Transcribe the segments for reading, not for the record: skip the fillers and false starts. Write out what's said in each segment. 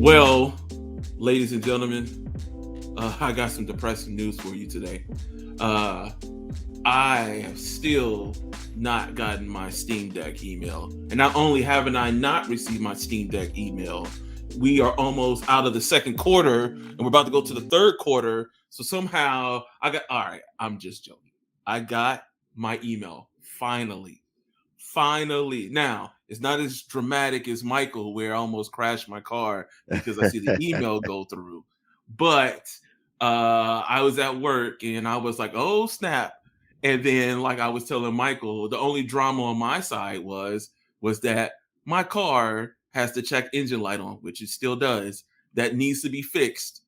Well, ladies and gentlemen, I got some depressing news for you today. Uh, I have still not gotten my Steam Deck email. And not only haven't I not received my Steam Deck email, we are almost out of the second quarter and we're about to go to the third quarter. So somehow all right, I'm just joking. I got my email finally. Finally. Now, it's not as dramatic as Michael, where I almost crashed my car because I see the email go through. But I was at work and I was like, oh, snap. And then, like I was telling Michael, the only drama on my side was that my car has the check engine light on, which it still does. That needs to be fixed.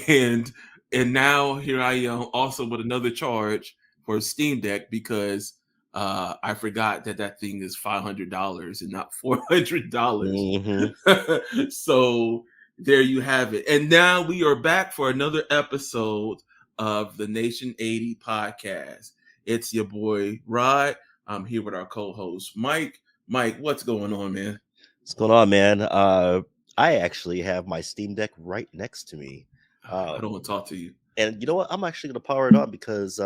And now here I am also with another charge for a Steam Deck because I forgot that thing is $500 and not $400. Mm-hmm. So there you have it. And now we are back for another episode of the Nation80 podcast. It's your boy Rod. I'm here with our co-host Mike. Mike, what's going on, man? What's going on, man? I actually have my Steam Deck right next to me. I don't want to talk to you. And you know what? I'm actually going to power it on because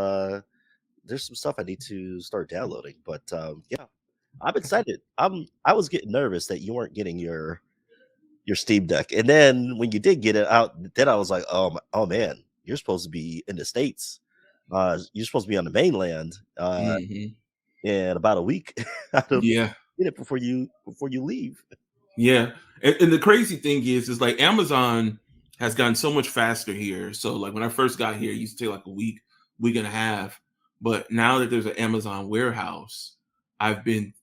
there's some stuff I need to start downloading. But yeah, I'm excited. I was getting nervous that you weren't getting your Steam Deck, and then when you did get it out, then I was like, oh man, you're supposed to be in the States. You're supposed to be on the mainland in about a week. I don't Yeah. get it before you leave. Yeah. And the crazy thing is like Amazon has gotten so much faster here. So like when I first got here, it used to take like a week and a half. But now that there's an Amazon warehouse, I've been,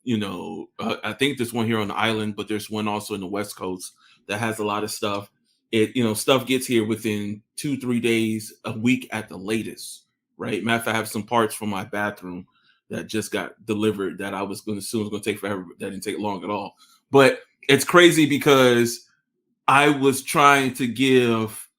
I think there's one here on the island, but there's one also in the West Coast that has a lot of stuff. Stuff gets here within 2-3 days, a week at the latest, right? Matter of fact, I have some parts for my bathroom that just got delivered that I was going to assume was going to take forever. But that didn't take long at all. But it's crazy because I was trying to give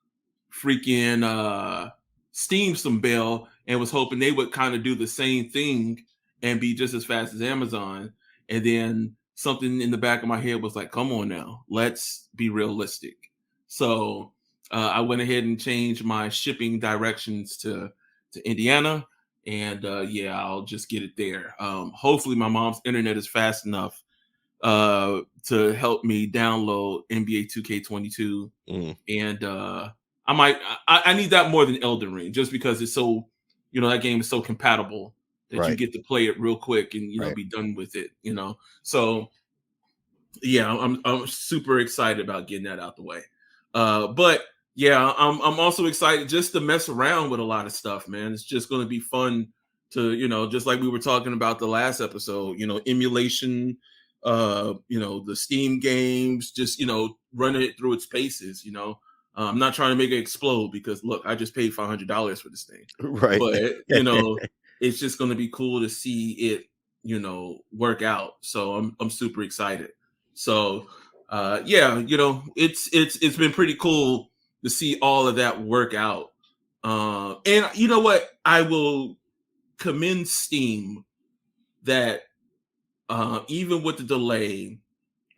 freaking Steam some bail and was hoping they would kind of do the same thing and be just as fast as Amazon. And then something in the back of my head was like, come on now, let's be realistic. So I went ahead and changed my shipping directions to Indiana. And yeah, I'll just get it there. Hopefully my mom's internet is fast enough to help me download NBA 2K22. And I need that more than Elden Ring, just because it's so, that game is so compatible that you get to play it real quick and be done with it. So yeah, I'm super excited about getting that out the way. But yeah, I'm also excited just to mess around with a lot of stuff, man. It's just going to be fun to, just like we were talking about the last episode, emulation, the Steam games, just, running it through its paces, I'm not trying to make it explode because look, I just paid $500 for this thing. Right. But, it's just going to be cool to see it, work out. So I'm super excited. So, yeah, it's been pretty cool to see all of that work out. And you know what? I will commend Steam that even with the delay,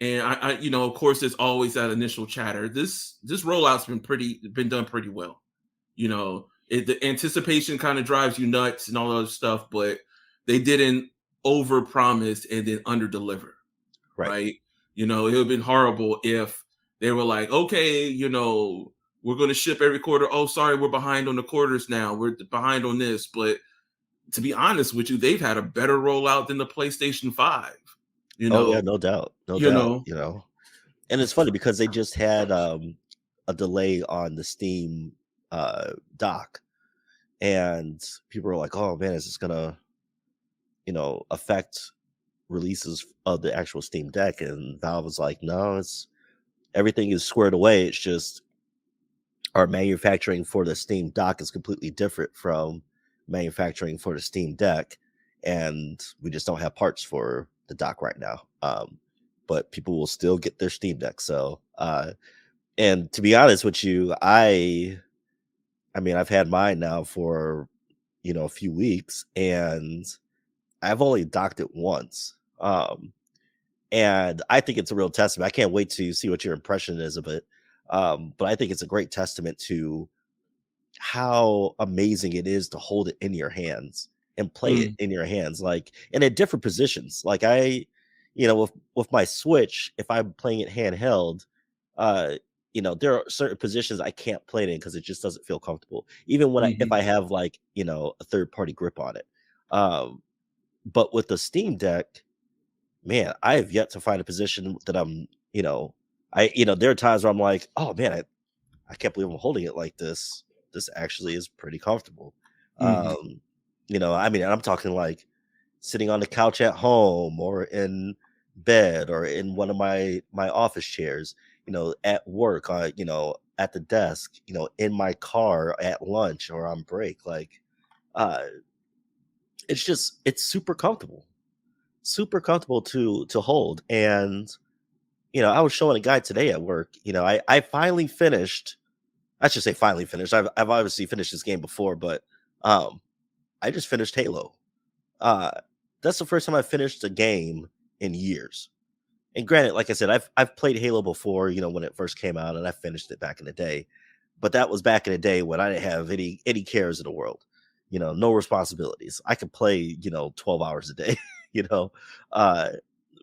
and I of course, there's always that initial chatter. This rollout's been done pretty well. The anticipation kind of drives you nuts and all that other stuff, but they didn't overpromise and then underdeliver, right? It would have been horrible if they were like, okay, we're going to ship every quarter. Oh, sorry, we're behind on the quarters now. We're behind on this. But to be honest with you, they've had a better rollout than the PlayStation 5. Oh yeah, no doubt. And it's funny because they just had a delay on the Steam dock, and people are like, oh man, is this gonna affect releases of the actual Steam Deck? And Valve was like, no, everything is squared away. It's just our manufacturing for the Steam dock is completely different from manufacturing for the Steam Deck, and we just don't have parts for the dock right now. But people will still get their Steam Deck. So and to be honest with you, I mean, I've had mine now for a few weeks, and I've only docked it once. And I think it's a real testament. I can't wait to see what your impression is of it. But I think it's a great testament to how amazing it is to hold it in your hands and play it Mm, in your hands, like, and at different positions. Like with my Switch, if I'm playing it handheld, uh, there are certain positions I can't play it in because it just doesn't feel comfortable. Even when if mhm, I have like a third party grip on it. Um, but with the Steam Deck, man, I have yet to find a position that there are times where I'm like, oh man, I can't believe I'm holding it like this. This actually is pretty comfortable. mhm, Um, I mean, I'm talking like sitting on the couch at home or in bed or in one of my office chairs, at work, at the desk, in my car at lunch or on break. Like, uh, it's super comfortable to hold. And I was showing a guy today at work. I finally finished. I should say finally finished. I've obviously finished this game before, but um, I just finished Halo. Uh, that's the first time I finished a game in years. And granted, like I said, I've played Halo before, when it first came out, and I finished it back in the day. But that was back in the day when I didn't have any cares in the world, no responsibilities. I could play, 12 hours a day, you know. Uh,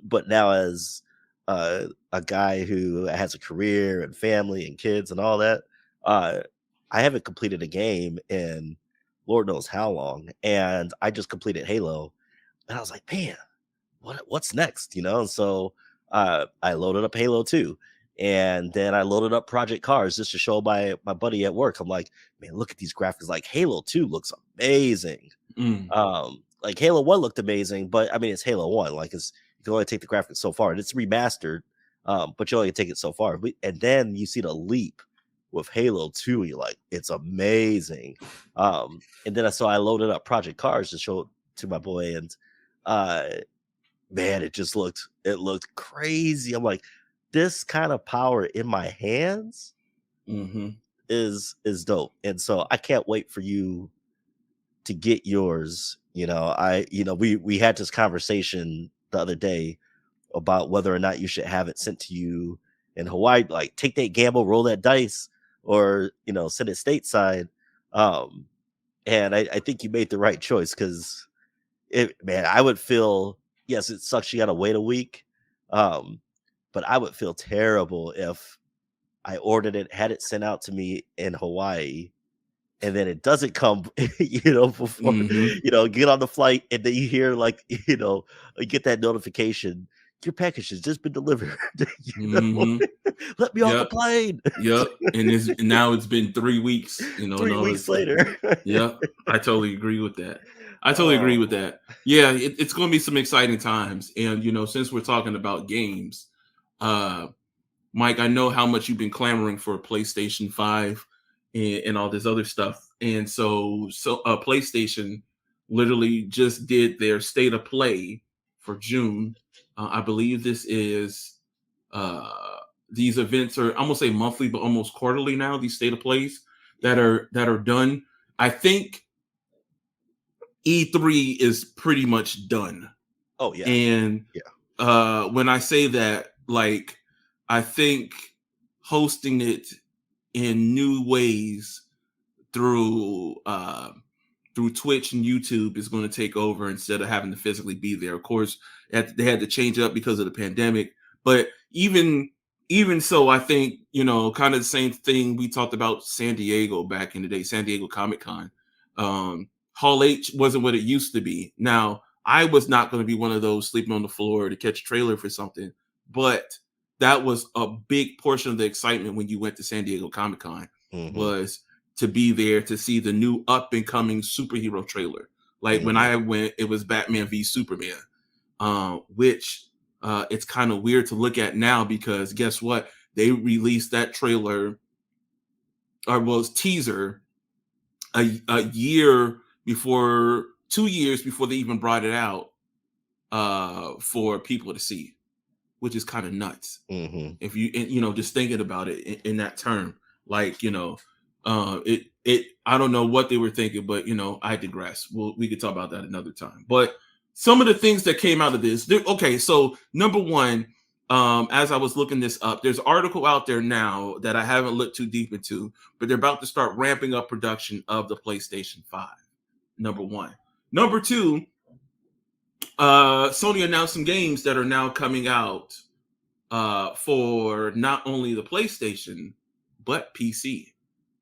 but now as a guy who has a career and family and kids and all that, uh, I haven't completed a game in Lord knows how long, and I just completed Halo, and I was like, man, what's next? And so I loaded up Halo 2, and then I loaded up Project Cars just to show my buddy at work. I'm like, man, look at these graphics. Like Halo 2 looks amazing. mm, Like Halo 1 looked amazing, but I mean it's Halo 1. Like you can only take the graphics so far. And it's remastered, but you only take it so far. And then you see the leap with Halo 2, you're like, it's amazing. And then I loaded up Project Cars to show it to my boy, and uh man, it looked crazy. I'm like, this kind of power in my hands mhm. is dope. And so I can't wait for you to get yours. We had this conversation the other day about whether or not you should have it sent to you in Hawaii, like take that gamble, roll that dice, or send it stateside. Um, and I think you made the right choice because man, I would feel, yes, it sucks you gotta wait a week. Um, but I would feel terrible if I ordered it, had it sent out to me in Hawaii, and then it doesn't come, before, Mhm, get on the flight, and then you hear like, you get that notification, your package has just been delivered. you know, mhm. let me off the Yep, plane. yep. And now it's been 3 weeks, and 3 all this weeks stuff. later. Yep, I totally agree with that. I totally agree with Oh. that. Yeah, it's going to be some exciting times, and since we're talking about games, uh, Mike, I know how much you've been clamoring for PlayStation 5 and all this other stuff. And so PlayStation literally just did their state of play for June. I believe this is uh these events are, I'm gonna say monthly, but almost quarterly now, these state of plays that are done. I think E3 is pretty much done. Oh, yeah. And Yeah. when I say that, like, I think hosting it in new ways through through Twitch and YouTube is going to take over instead of having to physically be there. Of course, they had to change up because of the pandemic, but even so, I think kind of the same thing we talked about San Diego back in the day, San Diego Comic Con. Hall H wasn't what it used to be. Now, I was not going to be one of those sleeping on the floor to catch a trailer for something, but that was a big portion of the excitement when you went to San Diego Comic Con, Hmm. was to be there to see the new up and coming superhero trailer. Like when Hmm. I went, it was Batman v Superman, which it's kind of weird to look at now because guess what? They released that trailer or was teaser a year before, 2 years before they even brought it out for people to see, which is kind of nuts. Hmm. If just thinking about it in that term, like it I don't know what they were thinking, but I digress. We could talk about that another time. But some of the things that came out of this, okay, so number one, as I was looking this up, there's an article out there now that I haven't looked too deep into, but they're about to start ramping up production of the PlayStation 5. Number one. Number two, Sony announced some games that are now coming out for not only the PlayStation, but PC.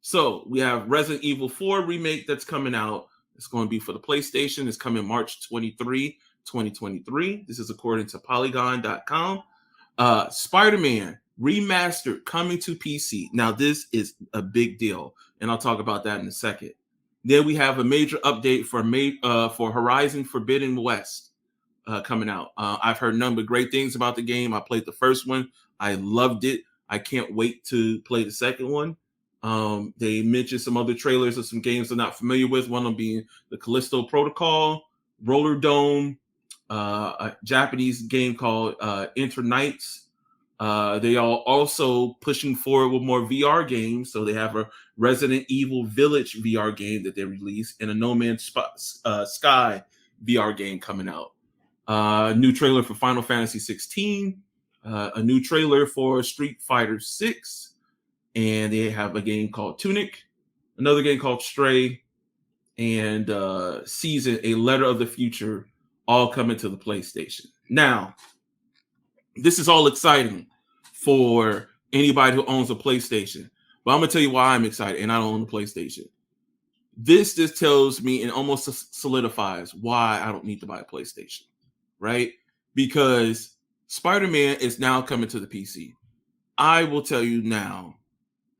So we have Resident Evil 4 remake that's coming out. It's going to be for the PlayStation. It's coming March 23, 2023. This is according to Polygon.com. Spider-Man remastered coming to PC. Now, this is a big deal, and I'll talk about that in a second. Then we have a major update for Horizon Forbidden West coming out. I've heard none but great things about the game. I played the first one. I loved it. I can't wait to play the second one. They mentioned some other trailers of some games I'm not familiar with. One of them being the Callisto Protocol, Roller Dome, a Japanese game called Enter Nights. They are also pushing forward with more VR games. So they have a Resident Evil Village VR game that they released and a No Man's Sky VR game coming out. New trailer for Final Fantasy 16, a new trailer for Street Fighter 6, and they have a game called Tunic, another game called Stray, and Season, A Letter of the Future, all coming to the PlayStation. Now, this is all exciting for anybody who owns a PlayStation, but I'm going to tell you why I'm excited, and I don't own a PlayStation. This just tells me and almost solidifies why I don't need to buy a PlayStation, right? Because Spider-Man is now coming to the PC. I will tell you now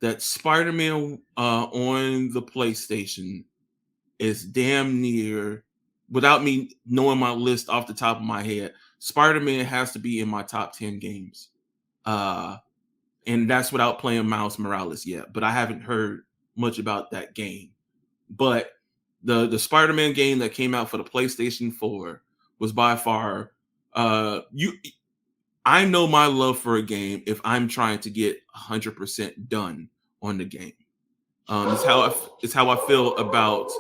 that Spider-Man on the PlayStation is damn near, without me knowing my list off the top of my head, Spider-Man has to be in my top 10 games. And that's without playing Miles Morales yet. But I haven't heard much about that game. But the Spider-Man game that came out for the PlayStation 4 was by far I know my love for a game if I'm trying to get 100% done on the game. It's how I feel about.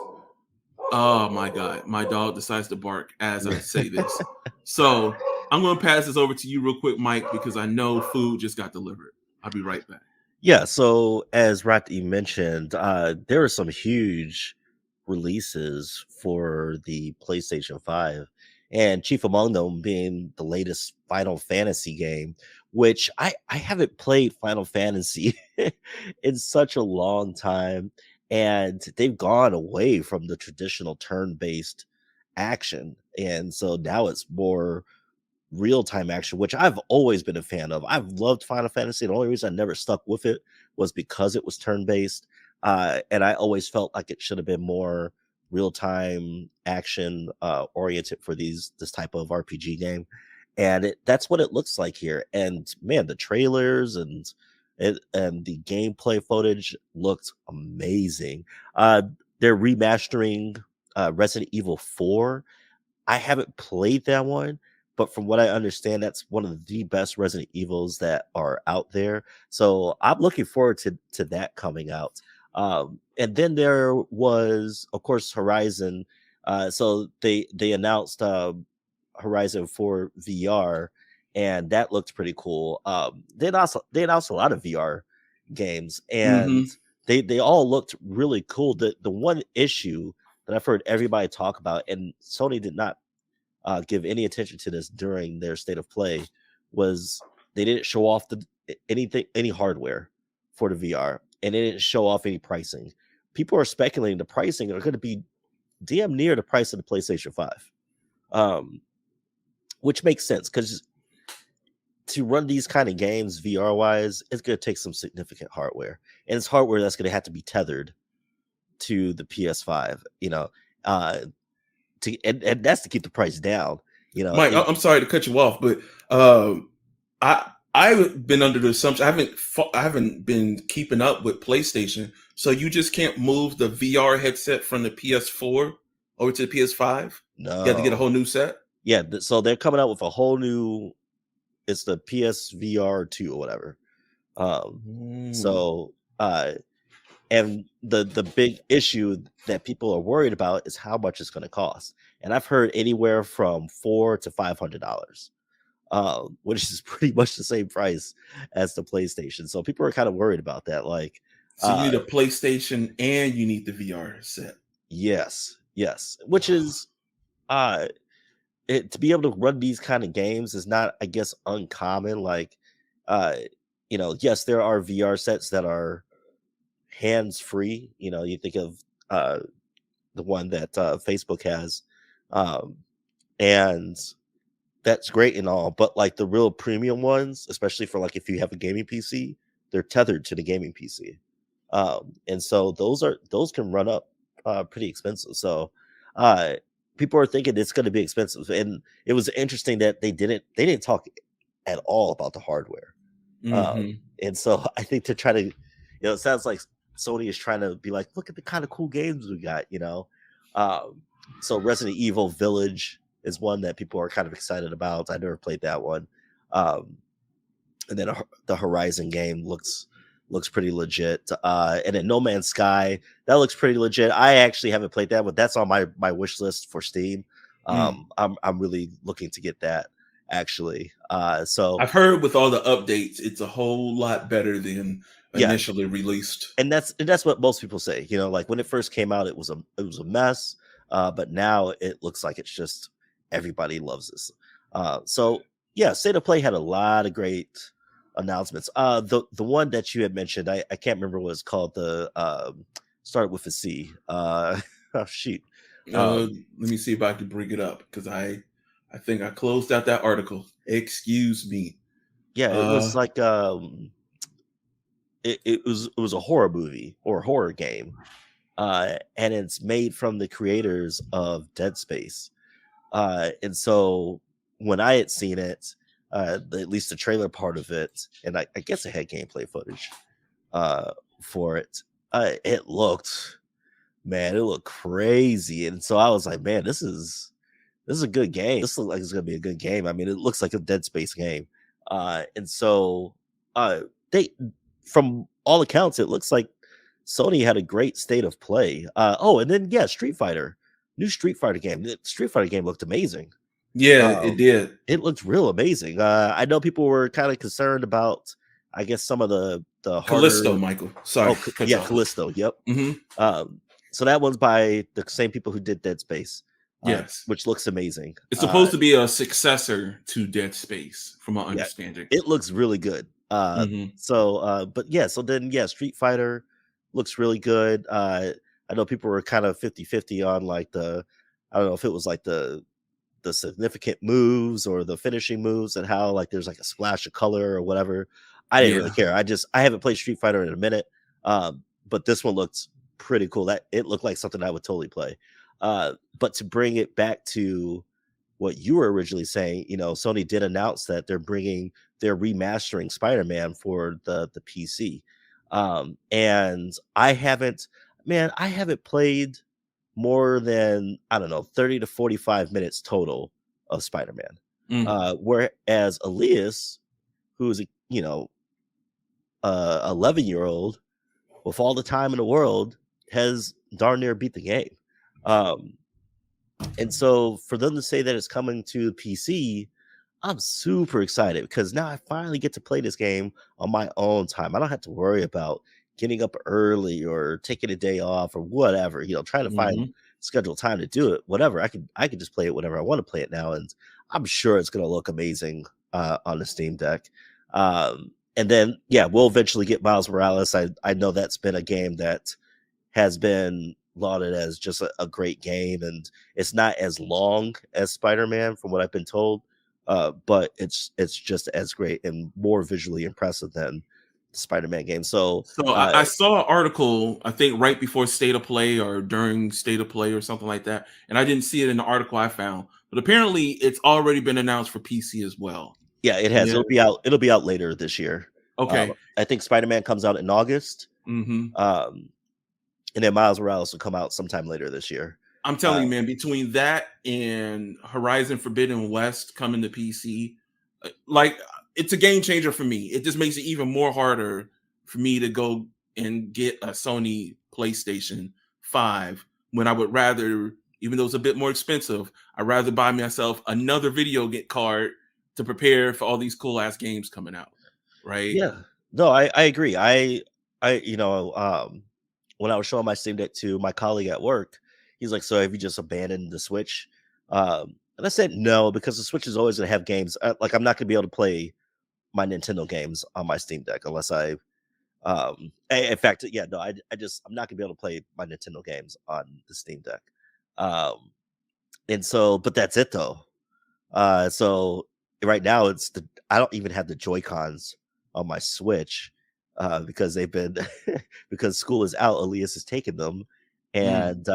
Oh my God, my dog decides to bark as I say this. So I'm going to pass this over to you real quick, Mike, because I know food just got delivered. I'll be right back. Yeah, so as Rodney mentioned, there are some huge releases for the PlayStation 5, and chief among them being the latest Final Fantasy game, which I haven't played Final Fantasy in such a long time, and they've gone away from the traditional turn-based action, and so now it's more real-time action, which I've always been a fan of. I've loved Final Fantasy. The only reason I never stuck with it was because it was turn-based, and I always felt like it should have been more real-time action oriented for this type of RPG game, and that's what it looks like here. And man, the trailers and the gameplay footage looked amazing. They're remastering Resident Evil 4. I haven't played that one, but from what I understand, that's one of the best Resident Evils that are out there. So I'm looking forward to that coming out. And then there was, of course, Horizon. So they announced Horizon 4 VR, and that looked pretty cool. They announced a lot of VR games, and they all looked really cool. The one issue that I've heard everybody talk about, and Sony did not give any attention to this during their state of play, was they didn't show off any hardware for the VR, and they didn't show off any pricing. People are speculating the pricing are going to be damn near the price of the PlayStation 5, which makes sense because to run these kind of games VR wise, it's going to take some significant hardware, and it's hardware that's going to have to be tethered to the PS5, and that's to keep the price down. Mike, I'm sorry to cut you off, but I've been under the assumption I haven't been keeping up with PlayStation, so you just can't move the VR headset from the PS4 over to the PS5. No, you have to get a whole new set. Yeah, so they're coming out with a whole new. It's the PSVR 2 or whatever. So and the big issue that people are worried about is how much it's going to cost. And I've heard anywhere from $400 to $500. which is pretty much the same price as the PlayStation. So people are kind of worried about that. Like, So you need a PlayStation and you need the VR set. yes, which is uh to be able to run these kind of games is not, I guess, uncommon. Like, uh, yes, there are VR sets that are hands free. You think of the one that Facebook has, um, and that's great and all. But like the real premium ones, especially for like if you have a gaming PC, they're tethered to the gaming PC, and so those can run up pretty expensive. So uh, people are thinking it's going to be expensive, and it was interesting that they didn't talk at all about the hardware. Mm-hmm. And so I think to try to, it sounds like Sony is trying to be like, look at the kind of cool games we got. Um, so Resident Evil Village is one that people are kind of excited about. I never played that one. Um, and then the Horizon game looks pretty legit. And then No Man's Sky, that looks pretty legit. I actually haven't played that, but that's on my wish list for Steam. I'm really looking to get that actually. So I've heard with all the updates, it's a whole lot better than yeah, initially released. and that's what most people say. Like when it first came out, it was a mess, but now it looks like it's just everybody loves this. So yeah, State of Play had a lot of great announcements. The one that you had mentioned, I can't remember what it's called. The started with a C. Oh shoot. Let me see if I can bring it up because I think I closed out that article. Excuse me. Yeah, it was like it was a horror movie or horror game, and it's made from the creators of Dead Space. And so when I had seen it, at least the trailer part of it, and I guess it had gameplay footage for it. It looked crazy, and so I was like, man, this is a good game. This looks like it's gonna be a good game. I mean, it looks like a Dead Space game, and so they, from all accounts, it looks like Sony had a great state of play. And then yeah, new Street Fighter game. The Street Fighter game looked amazing. Yeah, it did. It looked real amazing. I know people were kind of concerned about, I guess, some of the Callisto, harder. Michael. Sorry. Yeah, Callisto. Yep. Mm-hmm. So that one's by the same people who did Dead Space. Yes, which looks amazing. It's supposed to be a successor to Dead Space, from my understanding. It looks really good. So but yeah, so then yeah, Street Fighter looks really good. I know people were kind of 50-50 on like I don't know if it was like the significant moves or the finishing moves and how like there's like a splash of color or whatever. I didn't really care. I haven't played Street Fighter in a minute. But this one looked pretty cool. That it looked like something I would totally play. But to bring it back to what you were originally saying, Sony did announce that they're remastering Spider-Man for the PC. And I haven't played more than, I don't know, 30 to 45 minutes total of Spider-Man. Whereas Elias, who's 11-year-old with all the time in the world, has darn near beat the game. And so for them to say that it's coming to PC, I'm super excited because now I finally get to play this game on my own time. I don't have to worry about getting up early or taking a day off or whatever, trying to find scheduled time to do it, whatever. I could just play it whenever I want to play it now. And I'm sure it's going to look amazing on the Steam Deck. And then, yeah, we'll eventually get Miles Morales. I know that's been a game that has been lauded as just a great game, and it's not as long as Spider-Man from what I've been told, but it's just as great and more visually impressive than the Spider-Man game. So I saw an article, I think right before State of Play or during State of Play or something like that, and I didn't see it in the article I found, but apparently it's already been announced for PC as well. Yeah, it has. It'll be out later this year. Okay. I think Spider-Man comes out in August. And then Miles Morales will come out sometime later this year. I'm telling you, man, between that and Horizon Forbidden West coming to PC, like it's a game changer for me. It just makes it even more harder for me to go and get a Sony PlayStation 5 when I would rather, even though it's a bit more expensive, I'd rather buy myself another video card to prepare for all these cool ass games coming out, right? Yeah. No, I agree. When I was showing my Steam Deck to my colleague at work, he's like, "So have you just abandoned the Switch?" And I said no, because the Switch is always gonna have games. Like, I'm not gonna be able to play my Nintendo games on my Steam Deck unless in fact, yeah, no, I'm not gonna be able to play my Nintendo games on the Steam Deck. And so, but that's it though. So right now I don't even have the Joy Cons on my Switch because they've been because school is out. Elias has taken them, and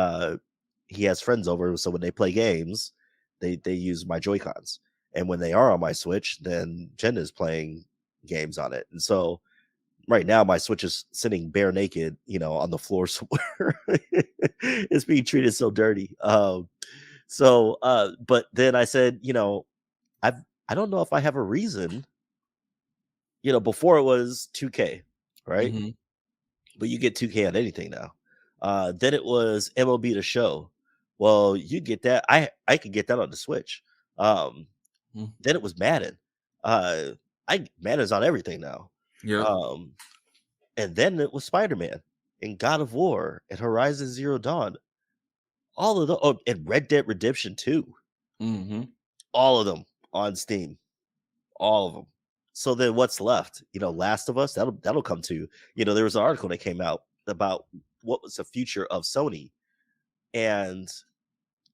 he has friends over. So when they play games, they use my Joy Cons, and when they are on my Switch, then Jen is playing games on it. And so right now my Switch is sitting bare naked, on the floor somewhere. It's being treated so dirty. But then I said, I don't know if I have a reason. Before it was 2K, right? Mm-hmm. But you get 2K on anything now. Then it was MLB The Show. Well, you get that. I could get that on the Switch. Then it was Madden. Madden's on everything now. Yeah. And then it was Spider-Man and God of War and Horizon Zero Dawn. All of them, and Red Dead Redemption 2. Mm-hmm. All of them on Steam. All of them. So then what's left? Last of Us, that'll come to. There was an article that came out about what was the future of Sony. And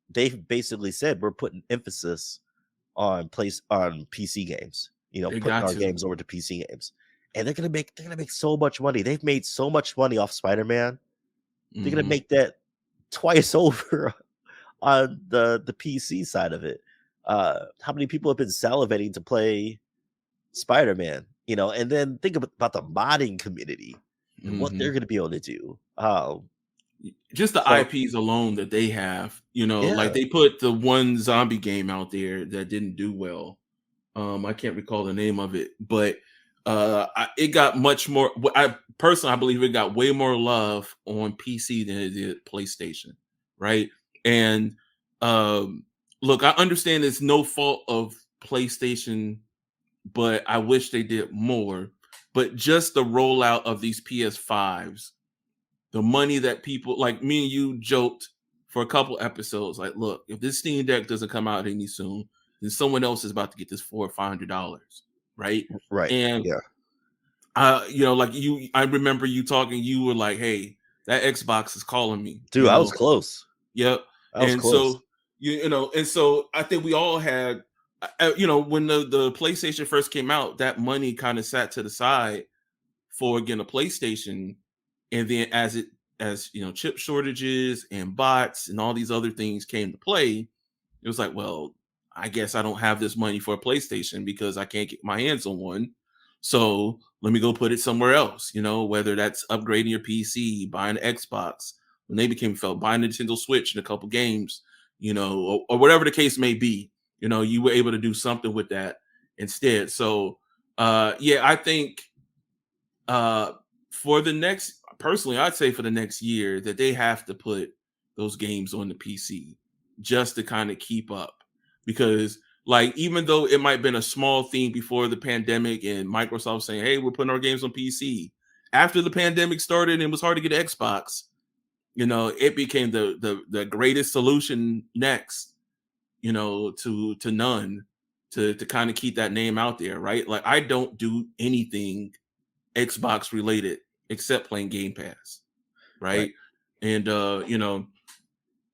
they basically said we're putting emphasis on PC games. Putting our games over to PC games. And they're gonna make so much money. They've made so much money off Spider-Man. Mm-hmm. They're gonna make that twice over on the PC side of it. How many people have been salivating to play Spider-Man? And then think about the modding community and what they're going to be able to do. Just the IPs alone that they have, like they put the one zombie game out there that didn't do well. I can't recall the name of it, but it got much more. I believe it got way more love on PC than it did PlayStation, right? And look, I understand it's no fault of PlayStation, but I wish they did more. But just the rollout of these PS5s, the money that people like me and you joked for a couple episodes, like, look, if this Steam Deck doesn't come out any soon, then someone else is about to get this $400 or $500, right? Right. And like I remember you talking. You were like, "Hey, that Xbox is calling me." Dude, I was close. Yep. So and so I think we all had, when the PlayStation first came out, that money kind of sat to the side for again a PlayStation, and then as chip shortages and bots and all these other things came to play, it was like, well, I guess I don't have this money for a PlayStation because I can't get my hands on one. So let me go put it somewhere else, whether that's upgrading your PC, buying an Xbox, when they buying a Nintendo Switch and a couple games, or whatever the case may be, you were able to do something with that instead. So, I think I'd say for the next year that they have to put those games on the PC just to kind of keep up. Because like, even though it might have been a small thing before the pandemic and Microsoft saying, hey, we're putting our games on PC, after the pandemic started and it was hard to get an Xbox, it became the greatest solution next, to none to kind of keep that name out there, right? Like, I don't do anything Xbox related except playing Game Pass, right? And and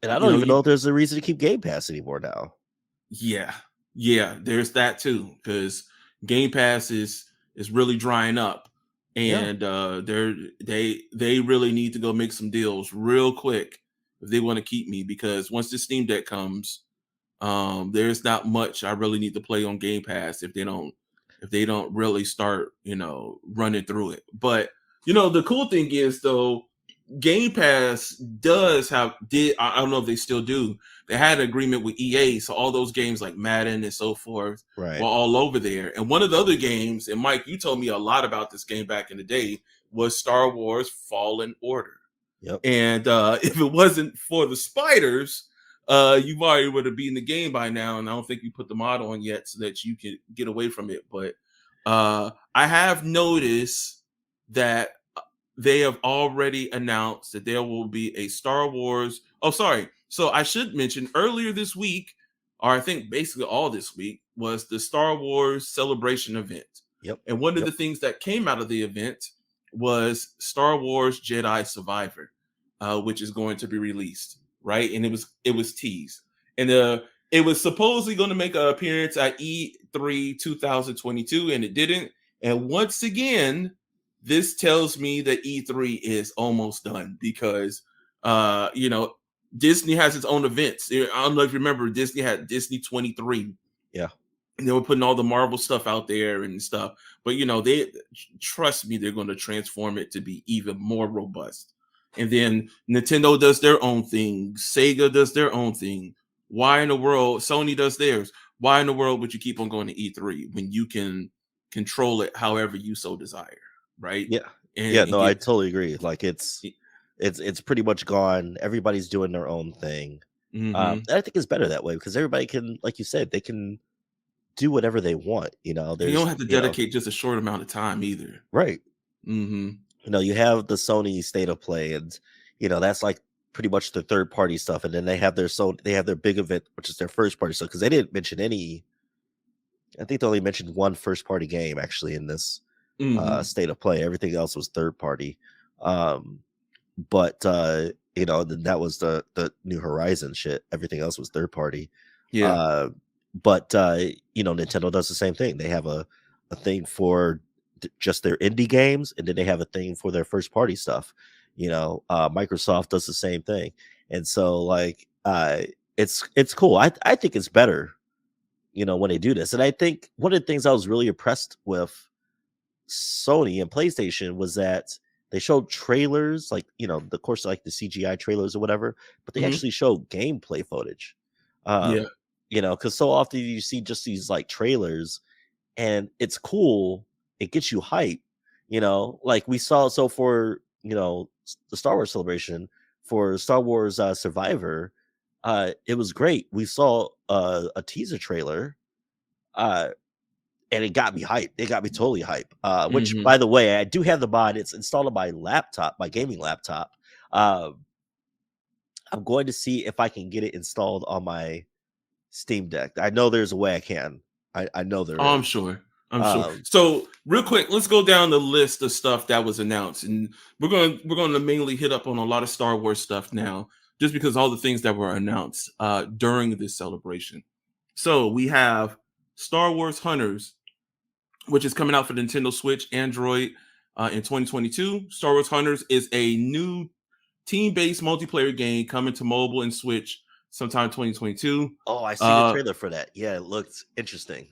I don't even know if there's a reason to keep Game Pass anymore now. Yeah, there's that too, because Game Pass is really drying up, and they really need to go make some deals real quick if they want to keep me, because once the Steam Deck comes, there's not much I really need to play on Game Pass if they don't really start running through it. But the cool thing is, though, Game Pass I don't know if they still do. They had an agreement with EA, so all those games like Madden and so forth were all over there. And one of the other games, and Mike, you told me a lot about this game back in the day, was Star Wars Fallen Order. Yep. And if it wasn't for the spiders, you already would have beaten the game by now, and I don't think you put the mod on yet so that you can get away from it. But I have noticed that they have already announced that there will be a Star Wars. Oh, sorry. So I should mention earlier this week, or I think basically all this week, was the Star Wars Celebration event. Yep. And one of Yep. the things that came out of the event was Star Wars Jedi Survivor, which is going to be released, right? And it was teased, and it was supposedly going to make an appearance at E3 2022, and it didn't. And once again, this tells me that E3 is almost done because, you know, Disney has its own events. I don't know if you remember, Disney had Disney 23. Yeah. And they were putting all the Marvel stuff out there and stuff. But, you know, they trust me, they're going to transform it to be even more robust. And then Nintendo does their own thing. Sega does their own thing. Why in the world? Sony does theirs. Why in the world would you keep on going to E3 when you can control it however you so desire? Right? Yeah. And No, I get totally agree. Like it's pretty much gone. Everybody's doing their own thing. mhm. And I think it's better that way because everybody can, like you said, they can do whatever they want. You know, And you don't there's, have to dedicate just a short amount of time either. right. Hmm. You know, you have the Sony State of Play, and that's like pretty much the third party stuff. And then they have their big event, which is their first party stuff, because they didn't mention any. I think they only mentioned one first party game actually in this Hmm. State of Play. Everything else was third party. Um, but then that was the New Horizon shit. Everything else was third party. Yeah. Uh, but Nintendo does the same thing. They have a thing for just their indie games, and then they have a thing for their first party stuff. Microsoft does the same thing, and so like it's cool. I think it's better, when they do this. And I think one of the things I was really impressed with Sony and PlayStation was that they showed trailers, like the course, like the CGI trailers or whatever, but they Hmm. actually showed gameplay footage. Yeah. Because so often you see just these like trailers, and it's cool, it gets you hype. Like we saw, so for the Star Wars celebration for Star Wars Survivor, it was great. We saw a teaser trailer, uh and it got me hyped. It got me totally hype. Which, Hmm. by the way, I do have the mod. It's installed on my laptop, my gaming laptop. I'm going to see if I can get it installed on my Steam Deck. I know there's a way I can. I know there Oh, I'm is. sure. I'm sure. Um, So, real quick, let's go down the list of stuff that was announced, and we're going to mainly hit up on a lot of Star Wars stuff now, just because all the things that were announced during this celebration. So we have Star Wars Hunters, which is coming out for Nintendo Switch, Android in 2022. Star Wars Hunters is a new team-based multiplayer game coming to mobile and Switch sometime 2022. oh, I seen the Uh, trailer for that. Yeah, it looked interesting.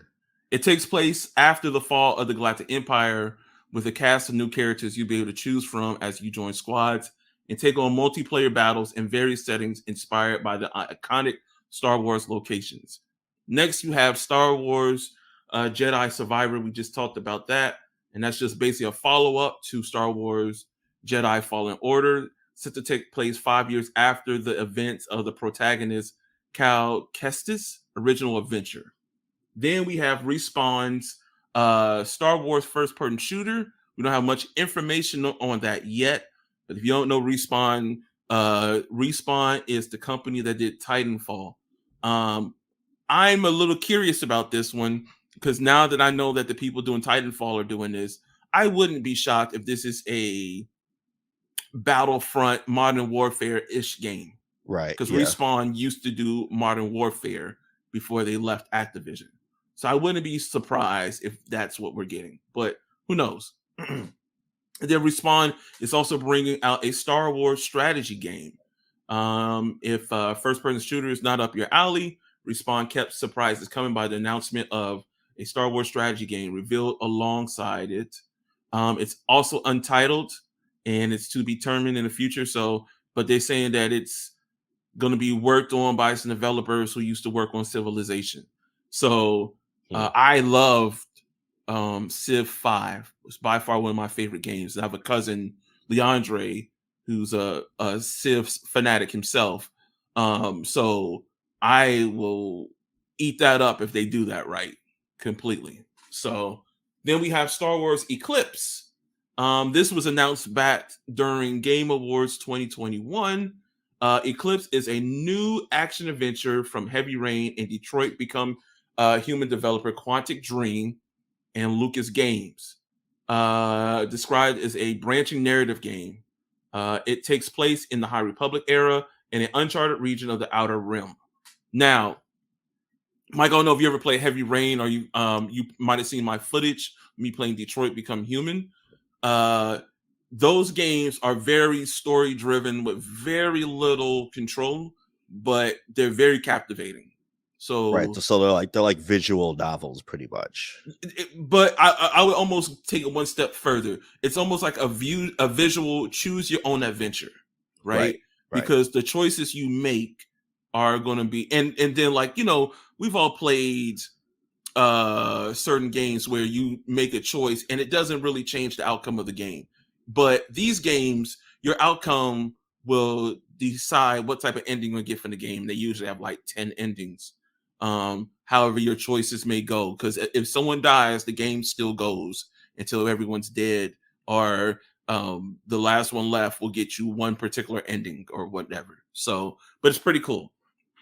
It takes place after the fall of the Galactic Empire, with a cast of new characters you'll be able to choose from as you join squads and take on multiplayer battles in various settings inspired by the iconic Star Wars locations. Next, you have Star Wars Jedi Survivor. We just talked about that. And that's just basically a follow up to Star Wars Jedi Fallen Order, set to take place 5 years after the events of the protagonist Cal Kestis' original adventure. Then we have Respawn's Star Wars first person shooter. We don't have much information on that yet, but if you don't know Respawn, Respawn is the company that did Titanfall. Um, I'm a little curious about this one because now that I know that the people doing Titanfall are doing this, I wouldn't be shocked if this is a Battlefront Modern Warfare ish game, Right. because Yeah. Respawn used to do Modern Warfare before they left Activision. So I wouldn't be surprised if that's what we're getting, but who knows? Then Respawn is also bringing out a Star Wars strategy game. If first-person shooter is not up your alley, Respawn kept surprises coming by the announcement of a Star Wars strategy game revealed alongside it. It's also untitled, and it's to be determined in the future. So, but they're saying that it's going to be worked on by some developers who used to work on Civilization. So Hmm. I loved Civ 5. It's by far one of my favorite games. I have a cousin, Leandre, who's a Civ fanatic himself. So I will eat that up if they do that right completely. So then we have Star Wars Eclipse. This was announced back during Game Awards 2021. Eclipse is a new action adventure from Heavy Rain and Detroit Become Human developer Quantic Dream and Lucas Games. Described as a branching narrative game. It takes place in the High Republic era in an uncharted region of the Outer Rim. Now, Mike, I don't know if you ever played Heavy Rain, or you might have seen my footage me playing Detroit Become Human. Those games are very story driven with very little control, but they're very captivating. Right. So, So they're like visual novels, pretty much. but I would almost take it one step further. It's almost like a visual choose your own adventure, right? Right. Right. Because the choices you make are going to be, and then, like, we've all played certain games where you make a choice and it doesn't really change the outcome of the game. But these games, your outcome will decide what type of ending you'll get from the game. They usually have like 10 endings. However your choices may go, because if someone dies, the game still goes until everyone's dead, or the last one left will get you one particular ending or whatever. So, but it's pretty cool.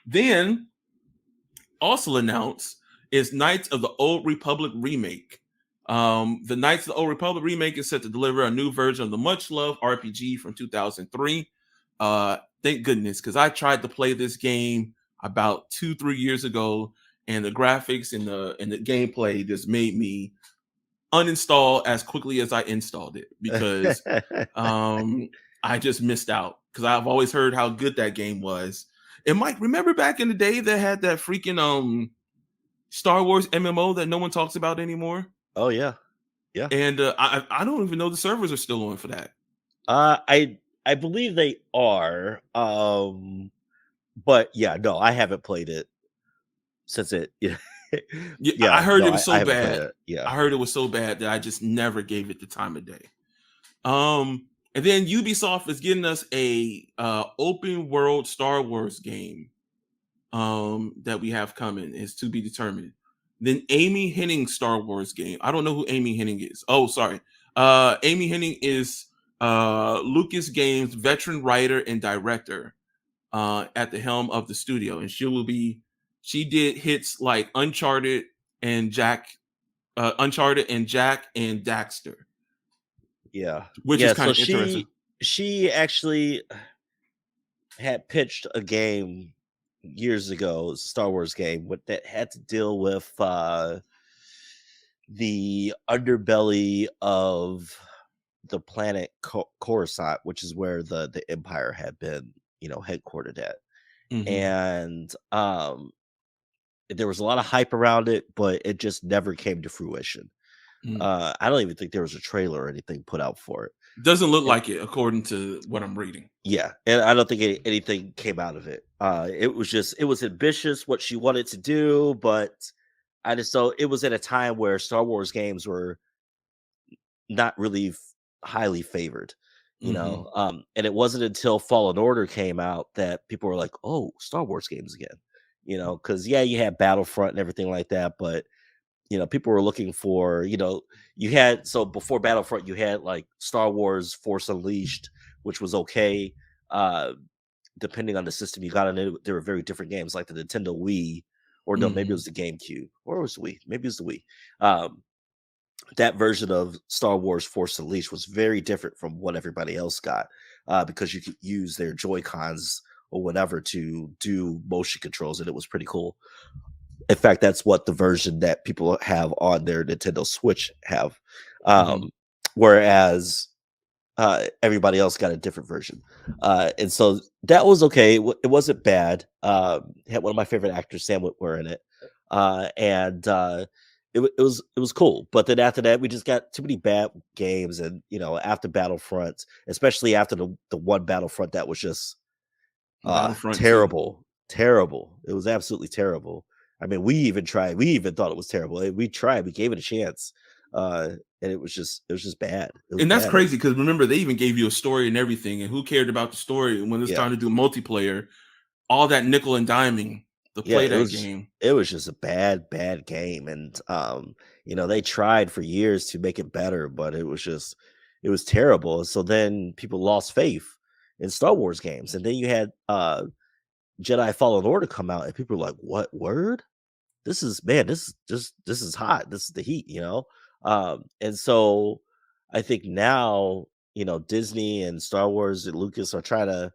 Then also announced is Knights of the Old Republic remake. The Knights of the Old Republic remake is set to deliver a new version of the much-loved RPG from 2003. Thank goodness, because I tried to play this game about 2-3 years ago, and the graphics and the gameplay just made me uninstall as quickly as I installed it, because I just missed out, because I've always heard how good that game was. And Mike, remember back in the day that had that freaking Star Wars MMO that no one talks about anymore? Oh yeah, yeah. And I don't even know the servers are still on for that. I believe they are. But yeah, no, I haven't played it since it. Yeah, Yeah, I heard no, it was I so haven't played bad. it. Yeah. I heard it was so bad that I just never gave it the time of day. And then Ubisoft is getting us a open world Star Wars game that we have coming. Is to be determined. Then Amy Hennig Star Wars game. I don't know who Amy Hennig is. Oh, sorry. Amy Hennig is Lucas Games veteran writer and director at the helm of the studio, and she did hits like Uncharted and Jack and Daxter. Yeah. Which is kind of interesting. She actually had pitched a game years ago, Star Wars game, that had to deal with the underbelly of the planet Coruscant, which is where the Empire had been, headquartered at. Mhm. And there was a lot of hype around it, but it just never came to fruition. I don't even think there was a trailer or anything put out for it. Doesn't look like it, according to what I'm reading. Yeah, and I don't think anything came out of it. It was ambitious what she wanted to do, but I just thought it was at a time where Star Wars games were not really highly favored, and it wasn't until Fallen Order came out that people were like, "Oh, Star Wars games again," because yeah, you had Battlefront and everything like that, but people were looking for, so before Battlefront, you had like Star Wars Force Unleashed, which was okay. Depending on the system you got on it, there were very different games, like the Nintendo Wii, or no, maybe it was the GameCube, or it was the Wii, maybe it was the Wii. That version of Star Wars Force Unleashed was very different from what everybody else got, because you could use their Joy-Cons or whatever to do motion controls, and it was pretty cool. In fact, that's what the version that people have on their Nintendo Switch have. Whereas everybody else got a different version. And so that was okay. It wasn't bad. Had one of my favorite actors, Sam Witwer, in it. And it was cool. But then after that, we just got too many bad games. And, after Battlefront, especially after the one Battlefront that was just terrible. Terrible. It was absolutely terrible. I mean, we even thought it was terrible. We tried, we gave it a chance. And it was just bad. And that's crazy, because remember, they even gave you a story and everything. And who cared about the story when it's time to do multiplayer? all that nickel and diming to Yeah, play that game. it was just a bad game, and they tried for years to make it better, but it was terrible. So then people lost faith in Star Wars games, and then you had Jedi Fallen Order come out, and people were like, "What word? This is man, this is hot. This is the heat," and so I think now Disney and Star Wars and Lucas are trying to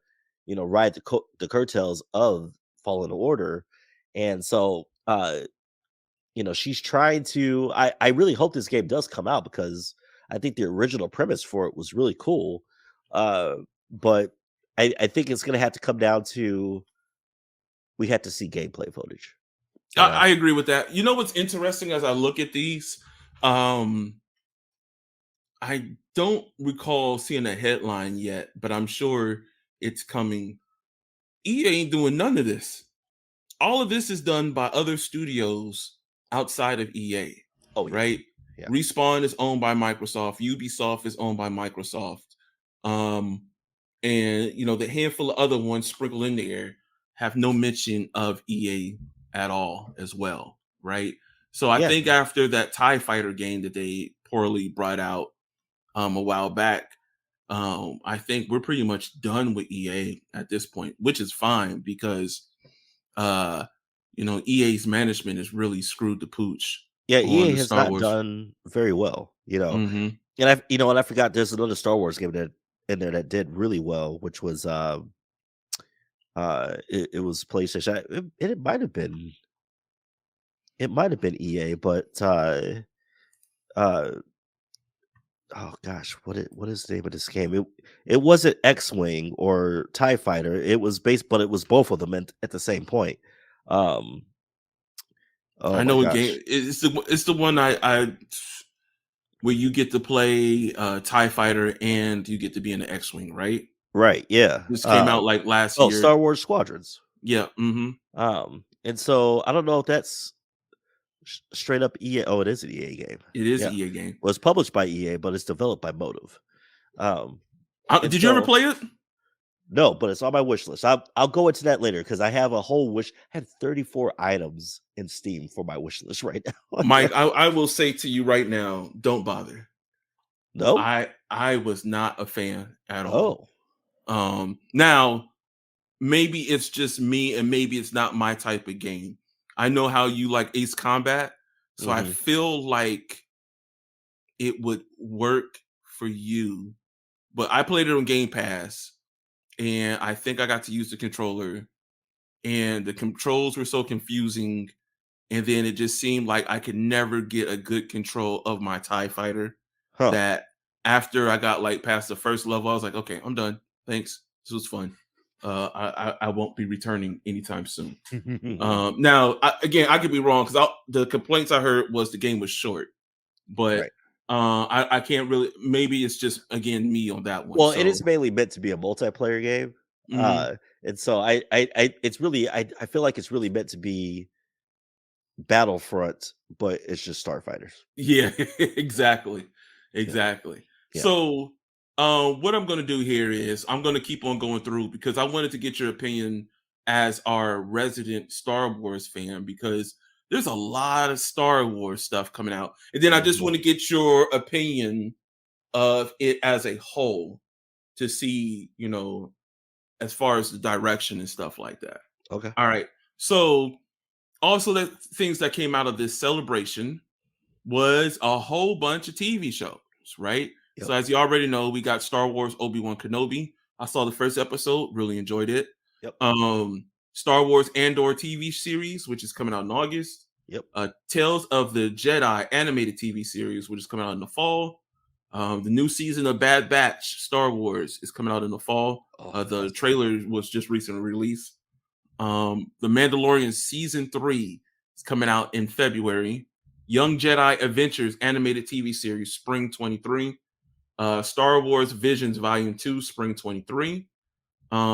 ride the curtails of Fallen Order, and so she's trying to. I really hope this game does come out because I think the original premise for it was really cool, but I think it's going to have to come down to we have to see gameplay footage. I agree with that. You know what's interesting as I look at these? I don't recall seeing a headline yet, but I'm sure it's coming. EA ain't doing none of this. All of this is done by other studios outside of EA, Oh yeah, right? yeah. Respawn is owned by Microsoft. Ubisoft is owned by Microsoft. And the handful of other ones sprinkled in there have no mention of EA at all as well, right? So I Yeah. think after that TIE Fighter game that they poorly brought out a while back, I think we're pretty much done with EA at this point, which is fine because EA's management has really screwed the pooch Yeah, on EA the has Star not Wars. done very well, Hmm. and I forgot there's another Star Wars game that in there that did really well, which was it was PlayStation. It might have been EA, but uh oh gosh, what is the name of this game? It wasn't X-Wing or TIE Fighter. It was but it was both of them at the same point. Um oh I my know a gosh. game. It's the one I where you get to play TIE Fighter and you get to be in the X-Wing, right? Right, yeah. This came out like last Oh, year. Star Wars Squadrons. Yeah. Hmm. And so I don't know if that's straight up EA. Oh, it is an EA game. It is Yeah. an EA game. Well, it's published by EA, but it's developed by Motive. And Did you ever so play it? no, but it's on my wish list. I'll go into that later because I have a whole wish. I had 34 items in Steam for my wish list right now. Mike, I will say to you right now, don't bother. No? I was not a fan at all. Oh. Now maybe it's just me and maybe it's not my type of game. I know how you like Ace Combat, so I Hmm. feel like it would work for you. But I played it on Game Pass and I think I got to use the controller and the controls were so confusing and then it just seemed like I could never get a good control of my TIE fighter Huh. that after I got like past the first level, I was like, okay, I'm done. Thanks. This was fun. I won't be returning anytime soon. Now, again, I could be wrong because the complaints I heard was the game was short, but Right. I can't really. Maybe it's just again me on that one. Well, So it is mainly meant to be a multiplayer game. mhm. And so it's really I feel like it's really meant to be Battlefront, but it's just starfighters. Yeah, exactly, Yeah. exactly. Yeah. So, what I'm going to do here is I'm going to keep on going through because I wanted to get your opinion as our resident Star Wars fan because there's a lot of Star Wars stuff coming out, and then I just Mhm. want to get your opinion of it as a whole to see, as far as the direction and stuff like that. Okay. All right. So, also the things that came out of this celebration was a whole bunch of TV shows, right? Yep. So as you already know, we got Star Wars Obi-Wan Kenobi. I saw the first episode, really enjoyed it. Yep. Star Wars Andor TV series, which is coming out in August. Yep. Tales of the Jedi animated TV series, which is coming out in the fall. The new season of Bad Batch Star Wars is coming out in the fall. Oh, The trailer was just recently released. The Mandalorian season 3 is coming out in February. Young Jedi Adventures animated TV series spring 23. Star Wars Visions Volume 2 spring 23.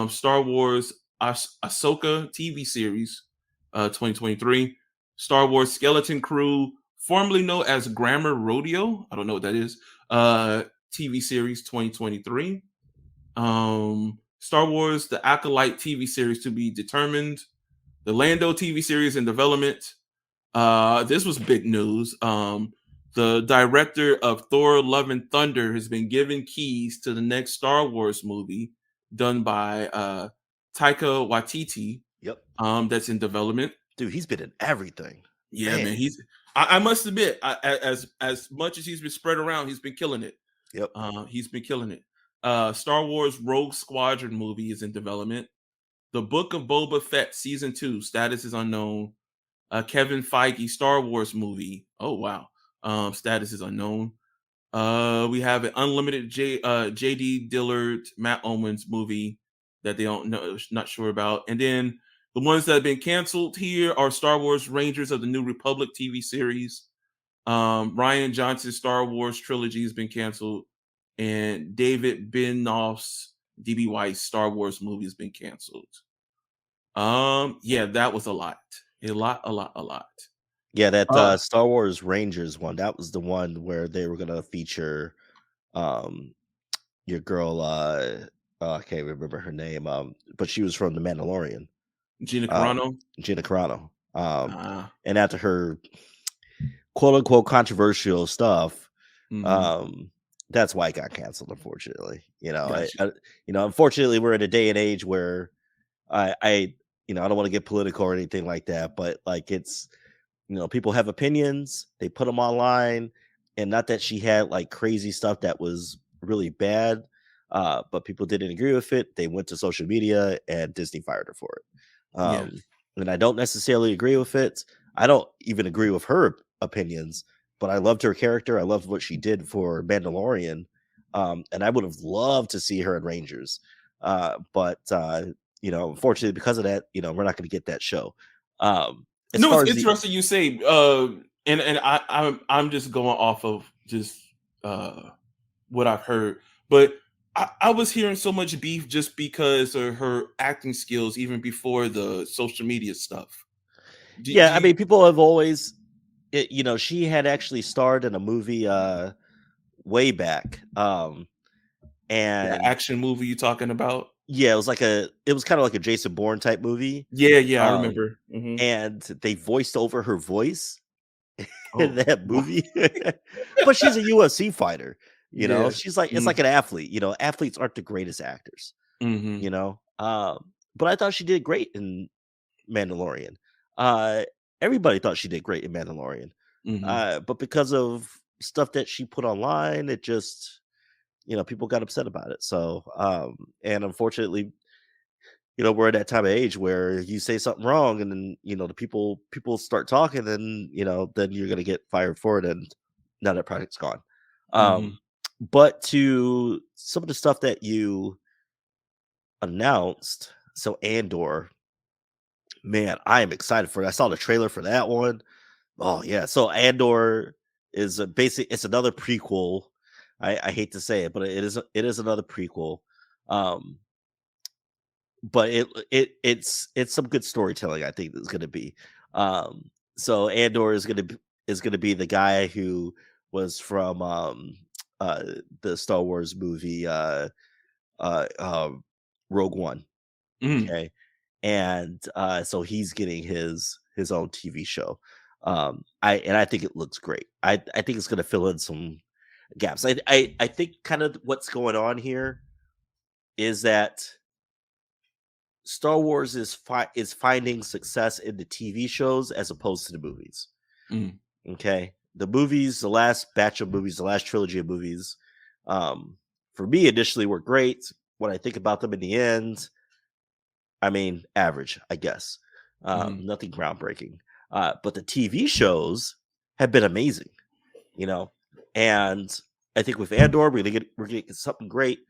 Star Wars Ahsoka TV series 2023. Star Wars Skeleton Crew, formerly known as Grammar Rodeo, I don't know what that is. TV series 2023. Star Wars: The Acolyte TV series to be determined. The Lando TV series in development. This was big news. The director of Thor: Love and Thunder has been given keys to the next Star Wars movie done by Taika Waititi. Yep. That's in development. Dude, he's been in everything. Yeah, man. Man. I must admit, as much as he's been spread around, he's been killing it. Yep. He's been killing it. Star Wars Rogue Squadron movie is in development. The Book of Boba Fett season 2 status is unknown. Kevin Feige Star Wars movie. Oh wow. Status is unknown. We have an unlimited JD Dillard Matt Owens movie that they don't know, not sure about. And then the ones that have been canceled here are Star Wars Rangers of the New Republic TV series. Ryan Johnson's Star Wars trilogy has been canceled, and David Benoff's DB Weiss Star Wars movie has been canceled. Yeah, that was a lot. A lot. Yeah, that Star Wars Rangers one, that was the one where they were gonna feature your girl I can't remember her name, but she was from The Mandalorian. Gina Carano. Gina Carano. And after her quote unquote controversial stuff, that's why it got canceled, unfortunately. Gotcha. Unfortunately, we're in a day and age where I don't want to get political or anything like that, but like it's people have opinions, they put them online, and not that she had like crazy stuff that was really bad, but people didn't agree with it. They went to social media and Disney fired her for it. And I don't necessarily agree with it. I don't even agree with her opinions, but I loved her character. I loved what she did for Mandalorian. And I would have loved to see her in Rangers. But unfortunately, because of that, we're not going to get that show. It's interesting you say, and I'm just going off of just what I've heard, but I was hearing so much beef just because of her acting skills, even before the social media stuff. I mean, people have always, she had actually starred in a movie way back, and the action movie you talking about? Yeah, it was kind of like a Jason Bourne type movie. Yeah, I remember. And they voiced over her voice in that movie. But she's a UFC fighter, she's like, it's like an athlete, athletes aren't the greatest actors, but I thought she did great in Mandalorian. Everybody thought she did great in Mandalorian. But because of stuff that she put online, it just, people got upset about it. So, and unfortunately, we're at that time of age where you say something wrong and then, the people start talking, and then you're going to get fired for it. And now that project's gone. But to some of the stuff that you announced, so Andor, man, I am excited for it. I saw the trailer for that one. Oh yeah. So Andor is it's another prequel. I hate to say it, but it is another prequel. But it's some good storytelling, I think, that's going to be. So Andor is going to be the guy who was from the Star Wars movie Rogue One. Okay. And so he's getting his own TV show. I think it looks great. I think it's going to fill in some gaps. I think kind of what's going on here is that Star Wars is finding success in the TV shows as opposed to the movies. Okay, the movies, the last batch of movies, the last trilogy of movies, for me initially were great. When I think about them in the end, I mean, average, I guess. Nothing groundbreaking. But the TV shows have been amazing, and I think with Andor, we're gonna get something great.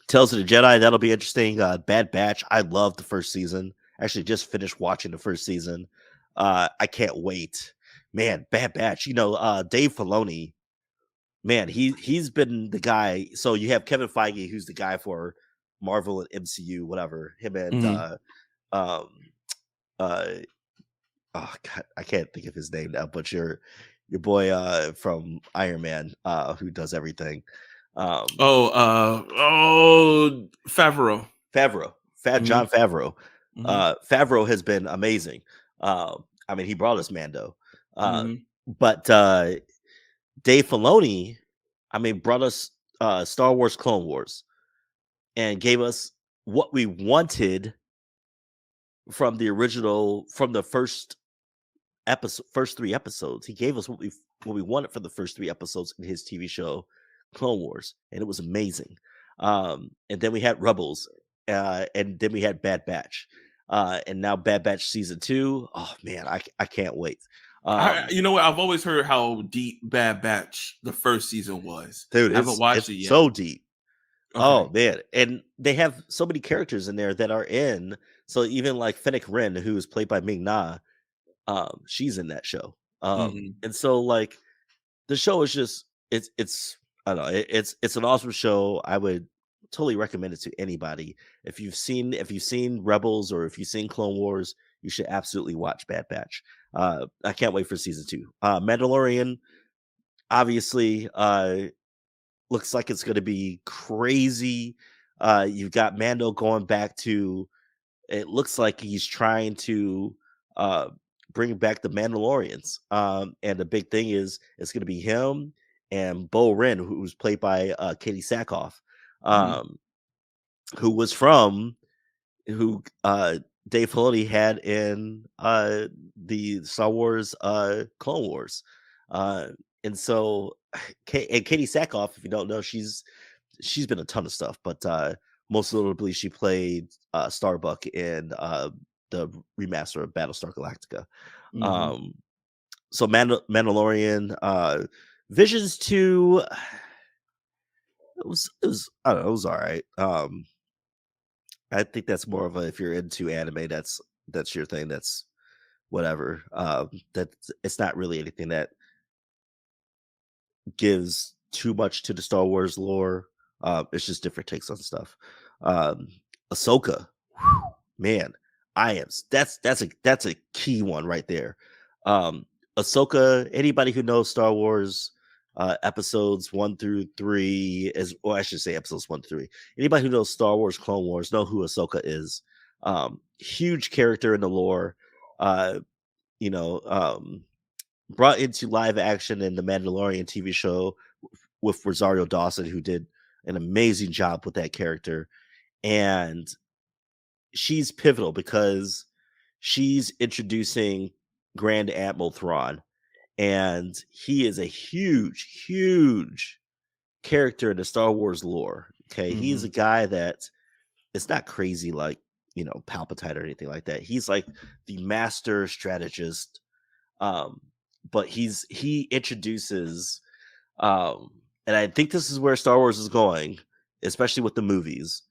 Tales of the Jedi, that'll be interesting. Bad Batch, I love the first season. Actually, just finished watching the first season. I can't wait, man. Bad Batch, Dave Filoni, man, he's been the guy. So you have Kevin Feige, who's the guy for Marvel and MCU, whatever. Him and oh God, I can't think of his name now, but your boy from Iron Man, who does everything. Favreau. Favreau, Hmm. John Favreau. Hmm. Favreau has been amazing. I mean, he brought us Mando, uh, Hmm. but Dave Filoni, I mean, brought us Star Wars Clone Wars and gave us what we wanted from the original, from the first 3 episodes. He gave us what we wanted for the first 3 episodes in his TV show Clone Wars, and it was amazing. And then we had Rebels, and then we had Bad Batch, and now Bad Batch season 2. Oh man, I can't wait. You know what? I've always heard how deep Bad Batch the first season was. Dude, I haven't watched it's it yet. so deep. Okay. Oh man, and they have so many characters in there that are in. So even like Fennec Ren, who is played by Ming Na, she's in that show. Hmm. And so like the show is just it's I don't know, it's an awesome show. I would totally recommend it to anybody. If you've seen Rebels or if you've seen Clone Wars, you should absolutely watch Bad Batch. I can't wait for season 2. Mandalorian, obviously, looks like it's going to be crazy. You've got Mando going back to. It looks like he's trying to uh, bring back the Mandalorians. And the big thing is it's going to be him and Bo Ren, who's played by Katie Sackhoff, Hmm. um, who was from who Dave Filoni had in the Star Wars Clone Wars. Uh, and so, and Katie Sackhoff, if you don't know, she's been a ton of stuff, but most notably, she played Starbuck in the remaster of Battlestar Galactica. Hmm. Um, so Mandalorian, Visions 2, it was I don't know, it was all right. I think that's more of a, if you're into anime, that's your thing. That's whatever. That it's not really anything that gives too much to the Star Wars lore. It's just different takes on stuff. Um, Ahsoka, whew, man, that's a key one right there. Um, Ahsoka, anybody who knows Star Wars episodes 1 through 3, is, or I should say episodes 1 through 3. Anybody who knows Star Wars Clone Wars know who Ahsoka is. Huge character in the lore. Uh, you know, brought into live action in the Mandalorian TV show with Rosario Dawson, who did an amazing job with that character. And she's pivotal because she's introducing Grand Admiral Thrawn, and he is a huge, huge character in the Star Wars lore. Okay, he's Hmm. a guy that it's not crazy like Palpatine or anything like that. He's like the master strategist, um, but he introduces, um, and I think this is where Star Wars is going, especially with the movies.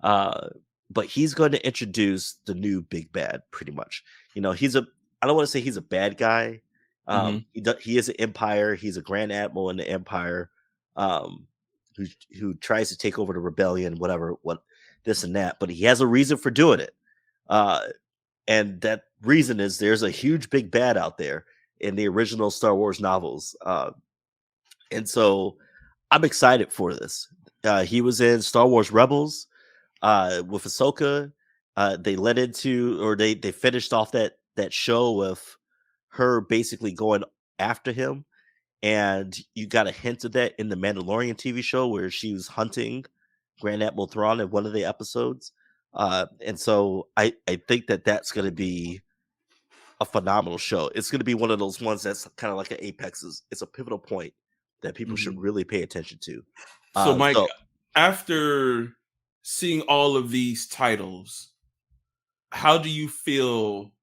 Uh, but he's going to introduce the new big bad, pretty much. He's a. I don't want to say he's a bad guy. Hmm. He is an empire. He's a grand admiral in the empire, um, who who tries to take over the rebellion, whatever, what this and that. But he has a reason for doing it. Uh, and that reason is there's a huge big bad out there in the original Star Wars novels. And so I'm excited for this. He was in Star Wars Rebels with Ahsoka. They led into, or they finished off that show with her basically going after him, and you got a hint of that in the Mandalorian TV show where she was hunting Grand Admiral Thrawn in one of the episodes. And so I think that's going to be a phenomenal show. It's going to be one of those ones that's kind of like an apex. It's a pivotal point that people should Hmm. really pay attention to. So, Mike, So after seeing all of these titles, how do you feel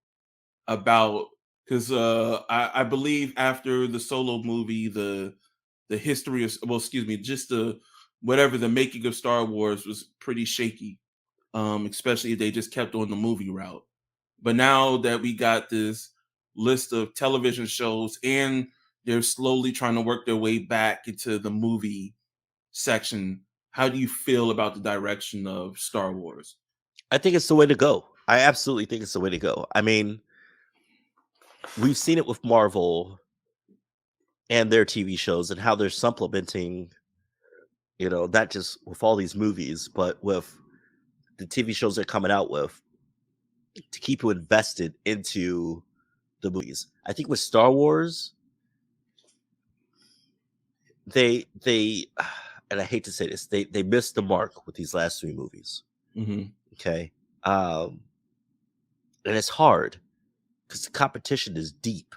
about? Because I believe after the Solo movie, the history of, well, excuse me, just the whatever the making of Star Wars was pretty shaky. Especially if they just kept on the movie route. But now that we got this list of television shows and they're slowly trying to work their way back into the movie section, how do you feel about the direction of Star Wars? I think it's the way to go. I absolutely think it's the way to go. I mean, we've seen it with Marvel and their TV shows and how they're supplementing not just with all these movies, but with the TV shows they're coming out with, to keep you invested into the movies. I think with Star Wars, they and I hate to say this, they missed the mark with these last 3 movies. Okay. And it's hard because the competition is deep,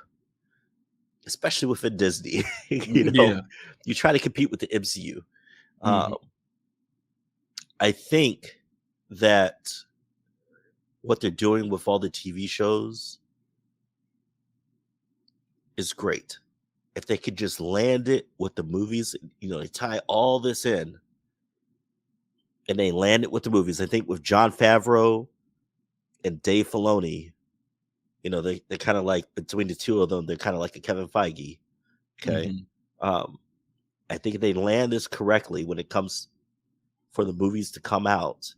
especially within Disney. Yeah. You try to compete with the MCU. I think that what they're doing with all the TV shows is great. If they could just land it with the movies, they tie all this in and they land it with the movies. I think with Jon Favreau and Dave Filoni, they're kind of like, between the two of them, they're kind of like a Kevin Feige. Okay. I think if they land this correctly when it comes for the movies to come out,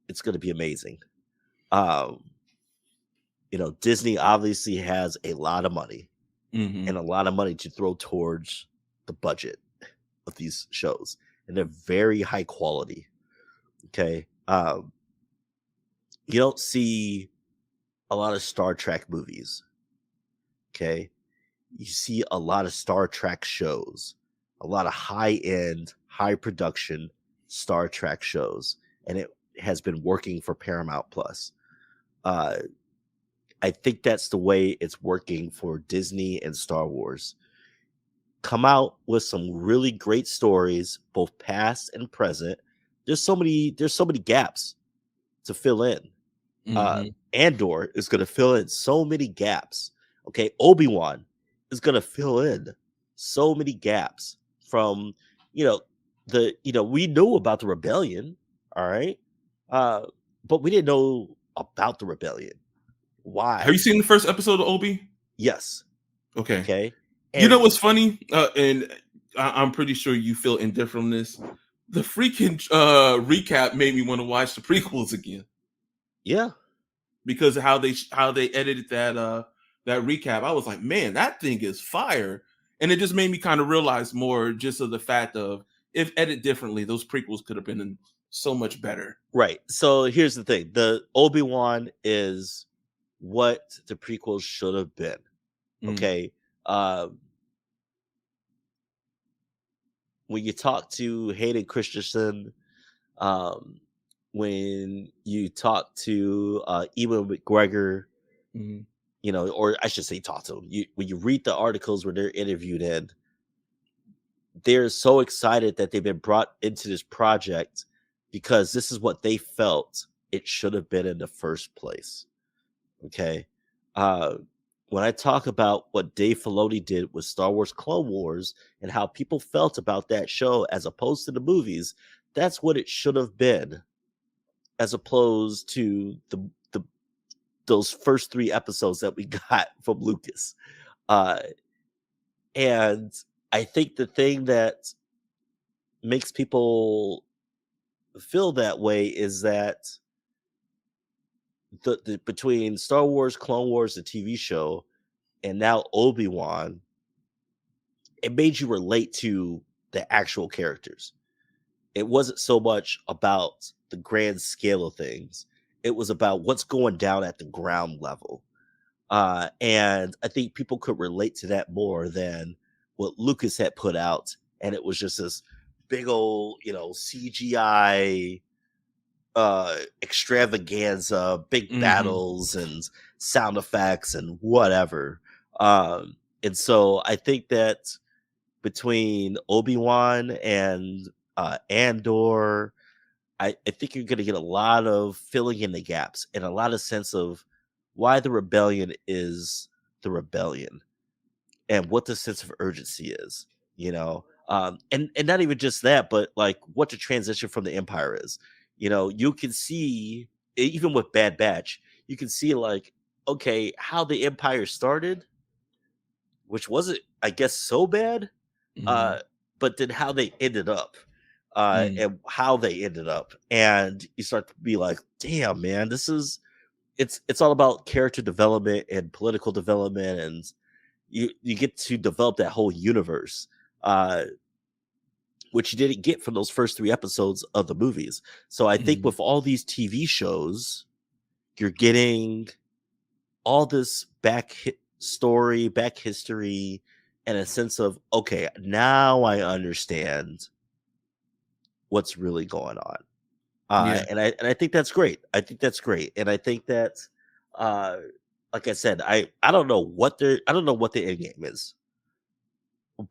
it's going to be amazing. Disney obviously has a lot of money and a lot of money to throw towards the budget of these shows, and they're very high quality. Okay. You don't see a lot of Star Trek movies. Okay. You see a lot of Star Trek shows, a lot of high-end, high production Star Trek shows, and it has been working for Paramount Plus. I think that's the way it's working for Disney and Star Wars. Come out with some really great stories, both past and present. There's so many gaps to fill in. Andor is going to fill in so many gaps. Okay, Obi-Wan is going to fill in so many gaps from, we knew about the rebellion, all right? But we didn't know about the rebellion. Why? Have you seen the first episode of Obi? Yes. Okay. Okay. And you know what's funny? And I'm pretty sure you feel indifferent on this. The freaking recap made me want to watch the prequels again. Yeah. Because of how they edited that recap. I was like, man, that thing is fire. And it just made me kind of realize more just of the fact of, if edited differently, those prequels could have been so much better. Right. So here's the thing. The Obi-Wan is what the prequels should have been. Okay. When you talk to Hayden Christensen, when you talk to Ewan McGregor, or I should say talk to him. When you read the articles where they're interviewed in, they're so excited that they've been brought into this project because this is what they felt it should have been in the first place. Okay. When I talk about what Dave Filoni did with Star Wars Clone Wars and how people felt about that show as opposed to the movies, that's what it should have been, as opposed to those first 3 episodes that we got from Lucas. And I think the thing that makes people feel that way is that the between Star Wars, Clone Wars, the TV show, and now Obi-Wan, it made you relate to the actual characters. It wasn't so much about the grand scale of things. It was about what's going down at the ground level. And I think people could relate to that more than what Lucas had put out. And it was just this big old, CGI extravaganza, big battles and sound effects and whatever. And so I think that between Obi-Wan and Andor, I think you're going to get a lot of filling in the gaps and a lot of sense of why the rebellion is the rebellion and what the sense of urgency is, and not even just that, but like what the transition from the Empire is. You can see, even with Bad Batch, you can see like, okay, how the Empire started, which wasn't, I guess, so bad, but then how they ended up. And how they ended up, and you start to be like, damn, man, it's all about character development and political development, and you get to develop that whole universe. which you didn't get from those first 3 episodes of the movies. So I think Mhm. with all these TV shows, you're getting all this story, back history, and a sense of, okay, now I understand what's really going on. Yeah. And I think that's great. I think that's great. And I think that like I said, I don't know what the end game is,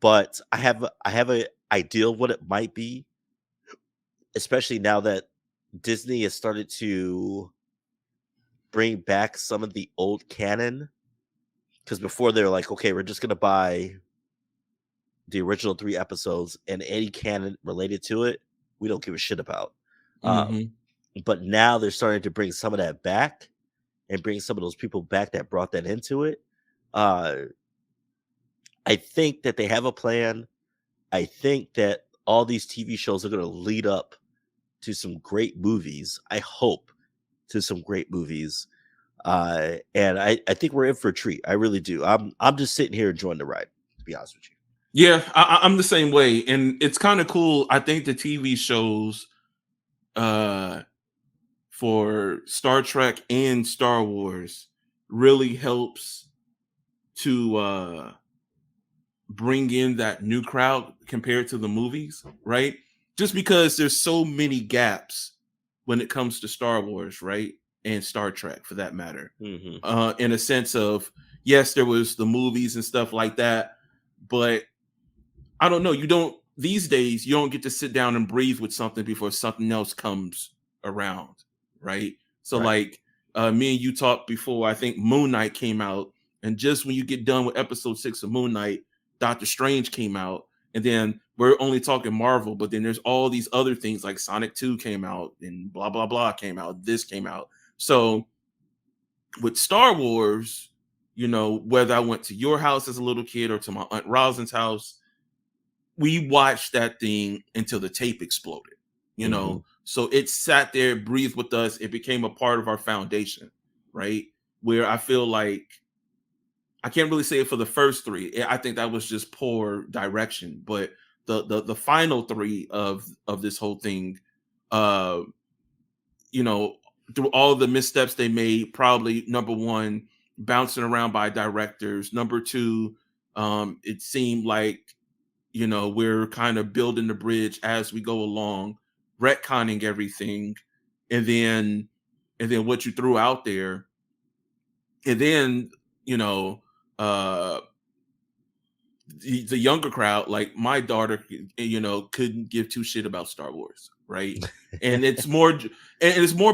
but I have a idea of what it might be, especially now that Disney has started to bring back some of the old canon. Because before they were like, okay, we're just gonna buy the original 3 episodes and any canon related to it, we don't give a shit about. Mhm. But now they're starting to bring some of that back and bring some of those people back that brought that into it. Uh, I think that they have a plan. I think that all these TV shows are going to lead up to some great movies. I hope to some great movies. And I think we're in for a treat. I really do. I'm just sitting here enjoying the ride, to be honest with you. Yeah, I'm the same way, and it's kind of cool. I think the TV shows uh for Star Trek and Star Wars really helps to bring in that new crowd compared to the movies, right? Just because there's so many gaps when it comes to Star Wars, right? And Star Trek for that matter. Mm-hmm. In a sense of, yes, there was the movies and stuff like that, but I don't know, you don't these days you don't get to sit down and breathe with something before something else comes around, right? So Right. like me and you talked before, I think Moon Knight came out, and just when you get done with episode 6 of Moon Knight, Doctor Strange came out, and then we're only talking Marvel, but then there's all these other things like Sonic 2 came out and blah blah blah came out, this came out. So with Star Wars, you know, whether I went to your house as a little kid or to my Aunt Rosalind's house, we watched that thing until the tape exploded, you Mm-hmm. know. So it sat there, breathed with us. It became a part of our foundation, right? Where I feel like I can't really say it for the first 3. I think that was just poor direction, but the final 3 of this whole thing, uh, you know, through all the missteps they made, probably number 1, bouncing around by directors. Number 2, it seemed like, you know, we're kind of building the bridge as we go along, retconning everything, and then what you threw out there, and then, you know, uh the younger crowd, like my daughter, you know, couldn't give 2 shit about Star Wars, right? And it's more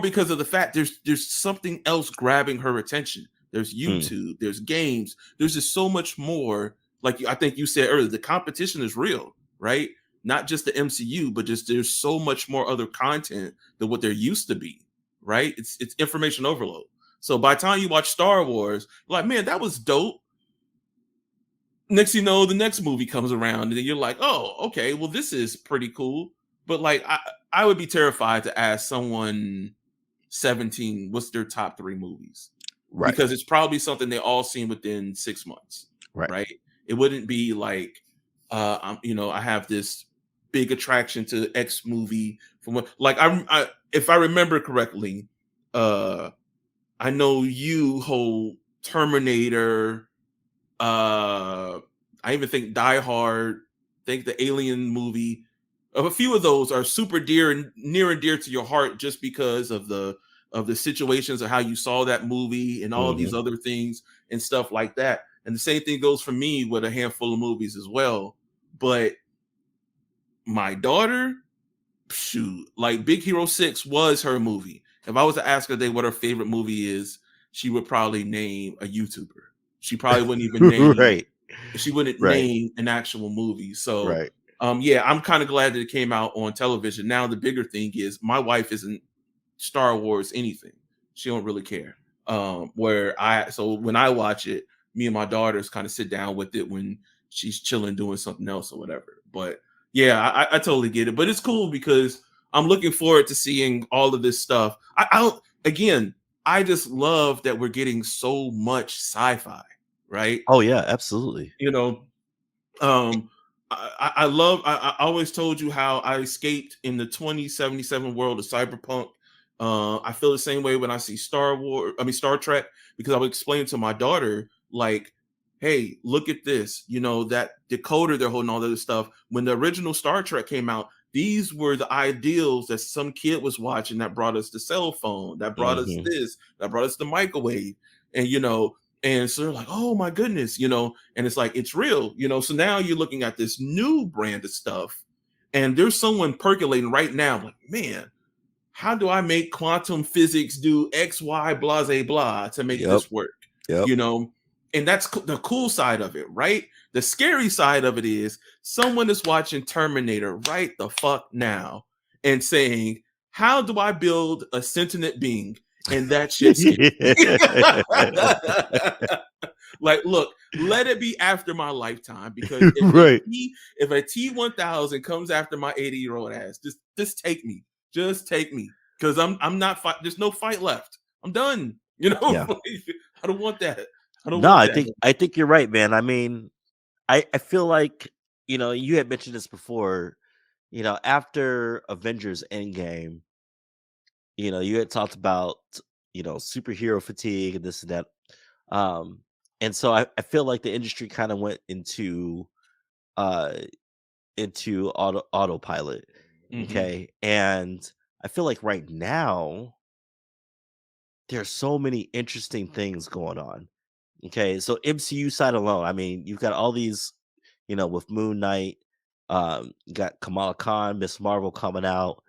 because of the fact there's something else grabbing her attention. There's Mm. YouTube, there's games, there's just so much more. Like I think you said earlier, the competition is real, right? Not just the MCU, but just there's so much more other content than what there used to be, right? It's information overload. So by the time you watch Star Wars, like, man, that was dope. Next you know, the next movie comes around, and then you're like, oh, okay, well, this is pretty cool. But like, I would be terrified to ask someone 17 what's their top 3 movies, Right. because it's probably something they all seen within 6 months, Right. right? It wouldn't be like, you know, I have this big attraction to X movie from what, like, if I remember correctly, I know you hold Terminator, I even think Die Hard, think the Alien movie. A few of those are super dear and near and dear to your heart just because of the situations of how you saw that movie and all of these Mm-hmm. other things and stuff like that. And the same thing goes for me with a handful of movies as well. But my daughter, shoot, like Big Hero 6 was her movie. If I was to ask her today what her favorite movie is, she would probably name a YouTuber. She probably wouldn't even name Right. she wouldn't Right. name an actual movie. So Right. yeah, I'm kind of glad that it came out on television. Now the bigger thing is my wife isn't Star Wars anything. She don't really care. So when I watch it, me and my daughters kind of sit down with it when she's chilling doing something else or whatever. But yeah, I totally get it. But it's cool because I'm looking forward to seeing all of this stuff. I don't again, I just love that we're getting so much sci-fi, right? Oh yeah, absolutely. You know, um I love. I always told you how I escaped in the 2077 world of cyberpunk. I feel the same way when I see Star Trek, because I would explain to my daughter, like, hey, look at this. You know, that decoder they're holding, all that other stuff. When the original Star Trek came out, these were the ideals that some kid was watching that brought us the cell phone, that brought us Mhm. this, that brought us the microwave, and and so they're like, oh my goodness, and it's like, it's real, So now you're looking at this new brand of stuff, and there's someone percolating right now, like, man, how do I make quantum physics do X, Y, blah, blah, blah to make Yep. this work? Yep. You know, and that's the cool side of it, right? The scary side of it is someone is watching Terminator right the fuck now and saying, how do I build a sentient being? And that shit's scary. Like, look, let it be after my lifetime, because Right. if a T1000 comes after my 80-year-old ass, just take me, because I'm not fight. There's no fight left. I'm done. Yeah. I don't want that. I don't No, want I that. think you're right, man. I mean, I feel like, you had mentioned this before, after Avengers Endgame, you had talked about, superhero fatigue and this and that. Um, and so I feel like the industry kind of went uh into autopilot. Mm-hmm. Okay. And I feel like right now there's so many interesting things going on. Okay. So MCU side alone, I mean, you've got all these, with Moon Knight, you got Kamala Khan, Miss Marvel coming out.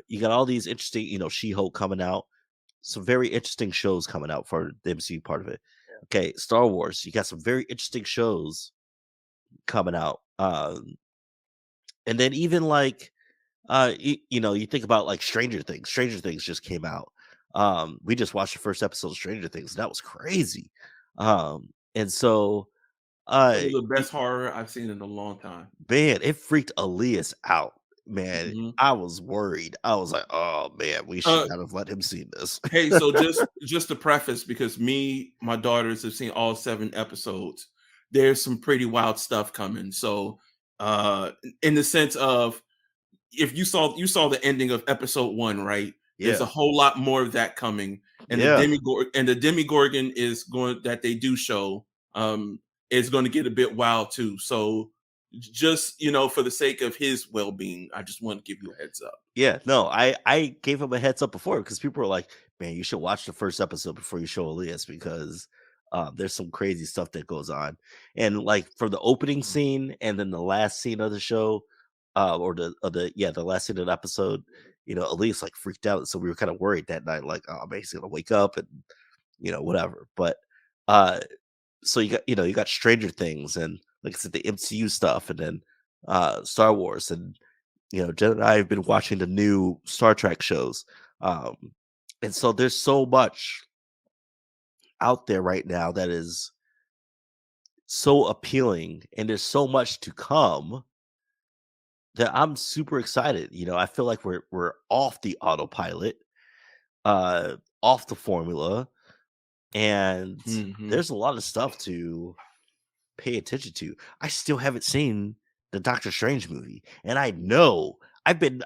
You got all these interesting, She-Hulk coming out. Some very interesting shows coming out for the MCU part of it. Okay, Star Wars, you got some very interesting shows coming out. And then even like you think about like Stranger Things. Stranger Things just came out. We just watched the first episode of Stranger Things. That was crazy. And so Some uh of the best horror I've seen in a long time. man, it freaked Elias out. Man, Mm-hmm. I was worried. I was like, oh man, we should Uh, not have let him see this. Hey, so just to preface, because my daughters have seen all 7 episodes. There's some pretty wild stuff coming. So, in the sense of, if you saw the ending of episode 1, right? There's a Yeah. whole lot more of that coming, and Yeah. the Demigorgon is going that they do show is going to get a bit wild too. So, just for the sake of his well-being, I just want to give you a heads up. Yeah, no, I gave him a heads up before because people were like, "Man, you should watch the first episode before you show Elias because there's some crazy stuff that goes on." And like for the opening scene and then the last scene of the show, or the last scene of the episode, Elias like freaked out, so we were kind of worried that night, like, "Oh, man, he's gonna wake up and whatever." But uh, so you got Stranger Things and like I said, the MCU stuff, and then Star Wars and Jen and I have been watching the new Star Trek shows. Um, and so there's so much out there right now that is so appealing, and there's so much to come that I'm super excited. I feel like we're off the autopilot, off the formula, and Mm-hmm. there's a lot of stuff to pay attention to. I still haven't seen the Doctor Strange movie, and I know I've been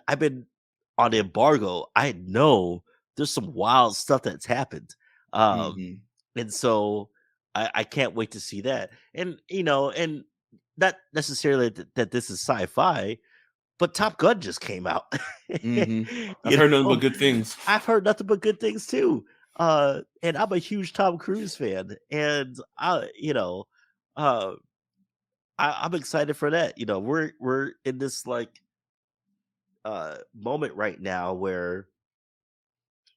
on embargo. I know there's some wild stuff that's happened, Mm-hmm. and so I can't wait to see that. And and not necessarily that this is sci-fi, but Top Gun just came out. Mm-hmm. I've you heard nothing but know, good things. I've heard nothing but good things too. And I'm a huge Tom Cruise fan, and uh, I'm excited for that. We're in this like moment right now where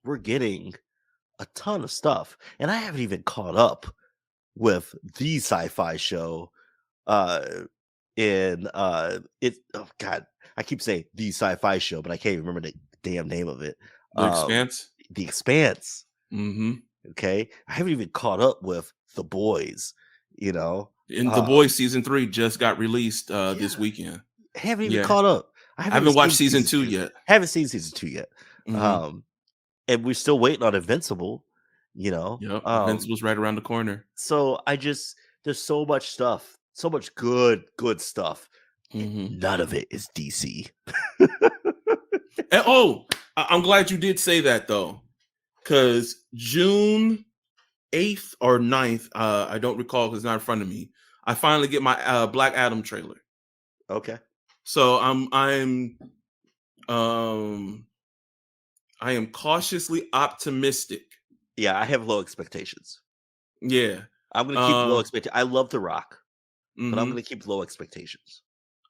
we're getting a ton of stuff, and I haven't even caught up with the sci-fi show. Uh, in it. Oh God, I keep saying the sci-fi show, but I can't even remember the damn name of it. The Um, Expanse. The Expanse. Mm-hmm. Okay, I haven't even caught up with The Boys. You know, And The um, Boys season 3 just got released this yeah, weekend. haven't even Yeah. caught up. I I haven't even haven't watched seen season season 2 two. yet. Haven't seen season 2 yet. Mm-hmm. Um, and we're still waiting on Invincible. You know, Yep. um, Invincible's right around the corner. so there's so much stuff, so much good stuff Hmm. None of it is DC. And I'm glad you did say that though, because June 8th or 9th, I don't recall because it's not in front of me. I finally get my Black Adam trailer. Okay. So um I am cautiously optimistic. Yeah, I have low expectations. Yeah. I'm gonna keep low Um expectations. I love The Rock, but I'm mhm. gonna keep low expectations.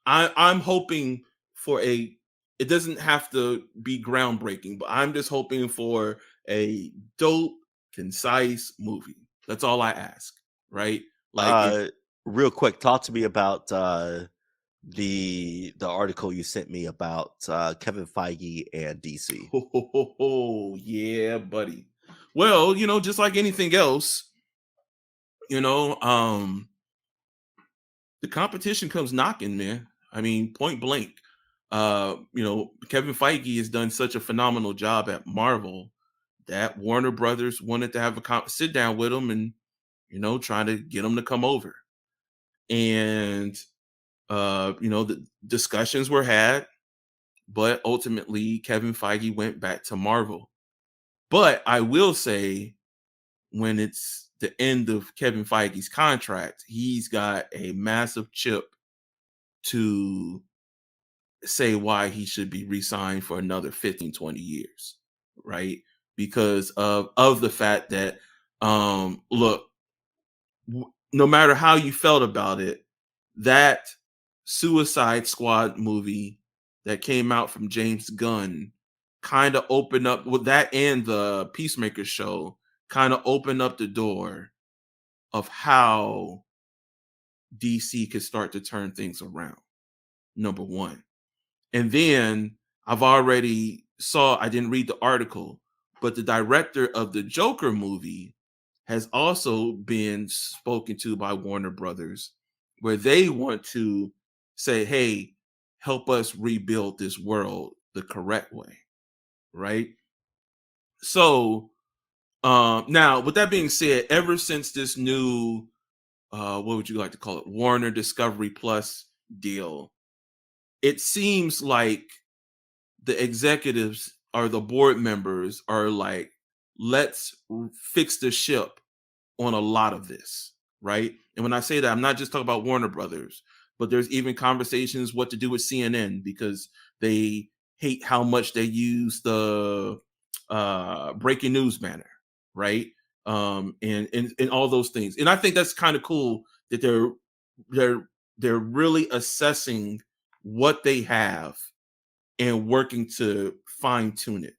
I'm hoping for it doesn't have to be groundbreaking, but I'm just hoping for a dope, concise movie. That's all I ask, right? Like it Uh, Real quick, talk to me about the article you sent me about Kevin Feige and DC. yeah, buddy. Well, just like anything else, you know, um, the competition comes knocking, man. I mean, point blank. Kevin Feige has done such a phenomenal job at Marvel that Warner Brothers wanted to have a sit down with him and trying to get him to come over. And the discussions were had, but ultimately Kevin Feige went back to Marvel. But I will say, when it's the end of Kevin Feige's contract, he's got a massive chip to say why he should be re-signed for another 15, 20 years, right? Because of the fact that look, no matter how you felt about it, that Suicide Squad movie that came out from James Gunn kind of opened up with that, and the Peacemaker show kind of opened up the door of how DC could start to turn things around. Number one. And then I didn't read the article, but the director of the Joker movie has also been spoken to by Warner Brothers, where they want to say, hey, help us rebuild this world the correct way. Right. So now, with that being said, ever since this new, what would you like to call it, Warner Discovery Plus deal, it seems like the executives or the board members are like, let's fix the ship on a lot of this, right? And when I say that, I'm not just talking about Warner Brothers, but there's even conversations what to do with CNN because they hate how much they use the breaking news banner, right? And all those things. And I think that's kind of cool that they're they're really assessing what they have and working to fine tune it,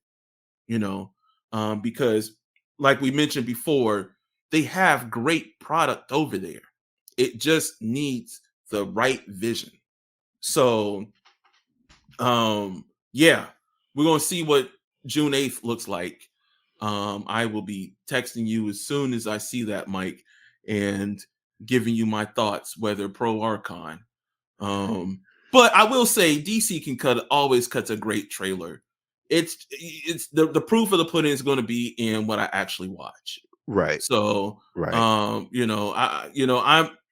because like we mentioned before, they have great product over there. It just needs the right vision. So, yeah, we're gonna see what June 8th looks like. I will be texting you as soon as I see that, Mike, and giving you my thoughts, whether pro or con. Um, but I will say DC can always cuts a great trailer. It's the proof of the pudding is going to be in what I actually watch. Right. So, Right.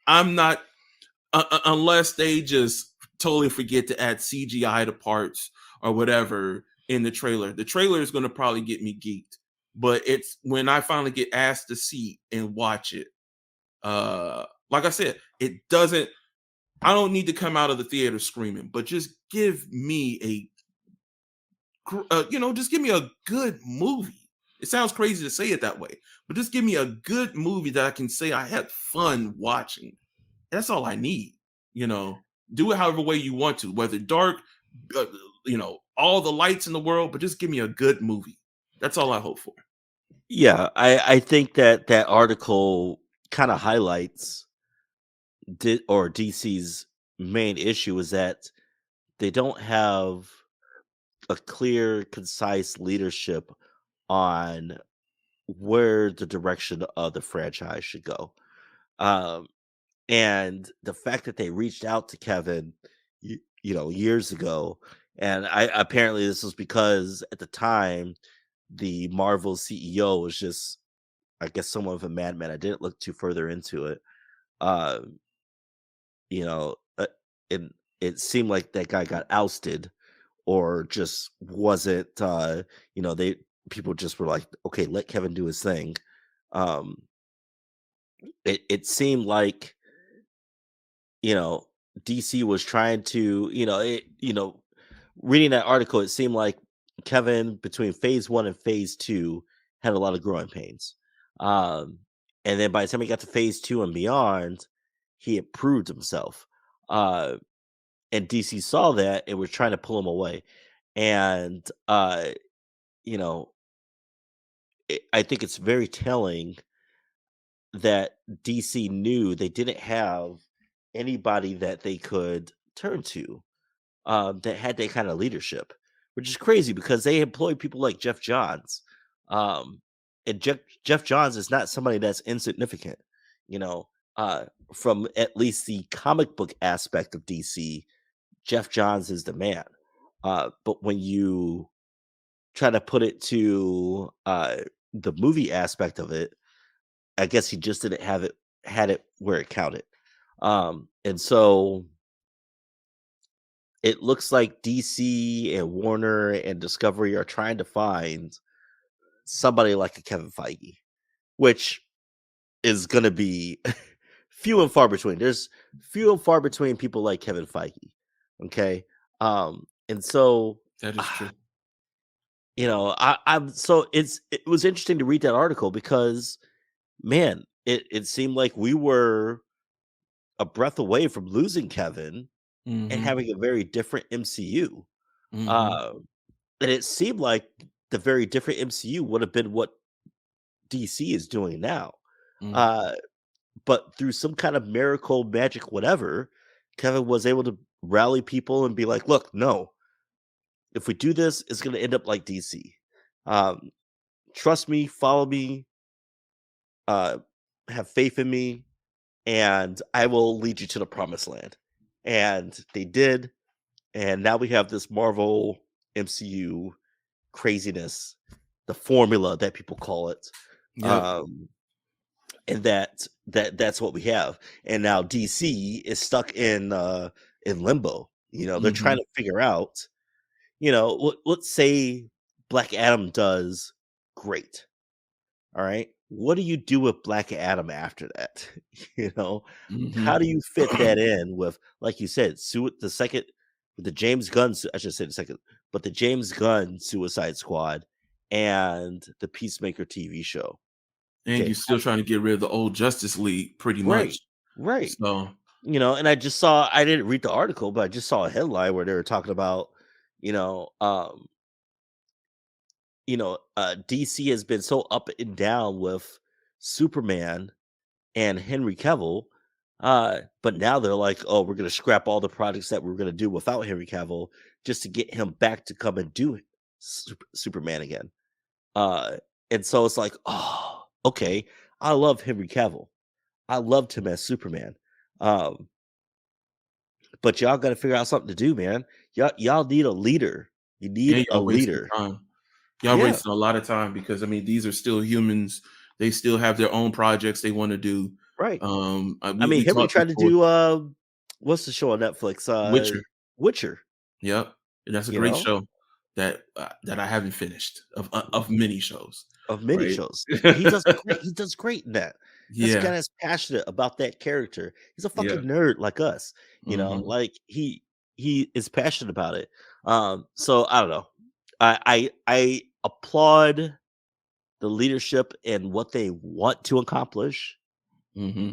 I'm not unless they just totally forget to add CGI to parts or whatever in the trailer. The trailer is going to probably get me geeked, but it's when I finally get asked to see and watch it. Like I said, it doesn't. I don't need to come out of the theater screaming, but just give me just give me a good movie. It sounds crazy to say it that way, but just give me a good movie that I can say I had fun watching. That's all I need. Do it however way you want to, whether dark, all the lights in the world, but just give me a good movie. That's all I hope for. Yeah, I think that article kind of highlights DC's main issue is that they don't have a clear, concise leadership on where the direction of the franchise should go. Um, and the fact that they reached out to Kevin, years ago, and I apparently this was because at the time the Marvel CEO was just, I guess, somewhat of a madman. I didn't look too further into it. Um, you know, uh, and it seemed like that guy got ousted or just wasn't, they people just were like, okay, let Kevin do his thing. Um, it seemed like, you know, DC was trying to, reading that article, it seemed like Kevin between phase one and phase two had a lot of growing pains. Um, and then by the time he got to phase two and beyond, he improved himself. Uh, and DC saw that and was trying to pull him away. And you know, I think it's very telling that DC knew they didn't have anybody that they could turn to that had that kind of leadership, which is crazy because they employ people like Jeff Johns. Um, and Jeff Johns is not somebody that's insignificant, you know, uh, from at least the comic book aspect of DC. Jeff Johns is the man. But when you try to put it to the movie aspect of it, I guess he just didn't have it had it where it counted. And so it looks like DC and Warner and Discovery are trying to find somebody like a Kevin Feige, which is going to be few and far between. There's few and far between people like Kevin Feige. Okay. And so, That is true. I'm so it was interesting to read that article because, man, it seemed like we were a breath away from losing Kevin and Mm-hmm. having a very different MCU. Mm-hmm. Uh, and it seemed like the very different MCU would have been what DC is doing now. Mm-hmm. Uh, but through some kind of miracle, magic, whatever, Kevin was able to rally people and be like, look, no, if we do this, it's going to end up like DC. Um, trust me, follow me, uh, have faith in me, and I will lead you to the promised land. And they did. And now we have this Marvel MCU craziness, the formula that people call it. Yep. Um, and that's what we have. And now DC is stuck in limbo. They're Mm-hmm. trying to figure out, let's say Black Adam does great. All right. What do you do with Black Adam after that? you know, Mm-hmm. how do you fit that in with, like you said, the second, the James Gunn, I should say the second, but the James Gunn Suicide Squad and the Peacemaker TV show. And Okay. you're still trying to get rid of the old Justice League, pretty Right. much. Right. So And I didn't read the article, but I just saw a headline where they were talking about, you know, um, DC has been so up and down with Superman and Henry Cavill. But now they're like, oh, we're gonna scrap all the projects that we're gonna do without Henry Cavill just to get him back to come and do Superman again. Uh, and so it's like, oh, okay. I love Henry Cavill. I loved him as Superman. Um, but y'all got to figure out something to do, man. Y'all need a leader. You need and a y'all wasting leader. time. Y'all Yeah, wasting a lot of time because I mean these are still humans. They still have their own projects they want to do. right. I We mean, Henry talked tried to before. do what's the show on Netflix? Witcher. Witcher. Yep, and that's a You great know, show that I haven't finished of many shows. of many Right. shows. He does great. He does great in that. That's a guy Yeah. that's passionate about that character. He's a fucking Yeah. nerd like us. Hmm. Like he is passionate about it. So I don't know. I applaud the leadership and what they want to accomplish. Hmm.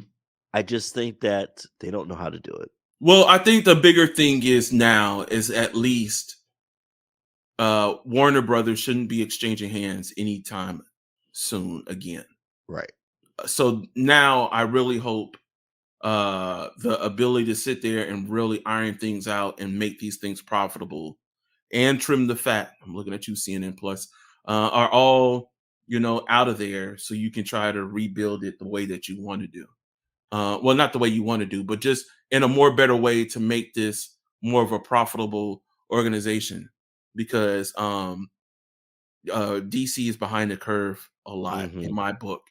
I just think that they don't know how to do it. Well, I think the bigger thing is now is at least Warner Brothers shouldn't be exchanging hands anytime soon again. Right. So now I really hope the ability to sit there and really iron things out and make these things profitable and trim the fat. I'm looking at you, CNN Plus, are all out of there, so you can try to rebuild it the way that you want to do. Well, not the way you want to do, but just in a more better way to make this more of a profitable organization. Because DC is behind the curve a lot Hmm. in my book,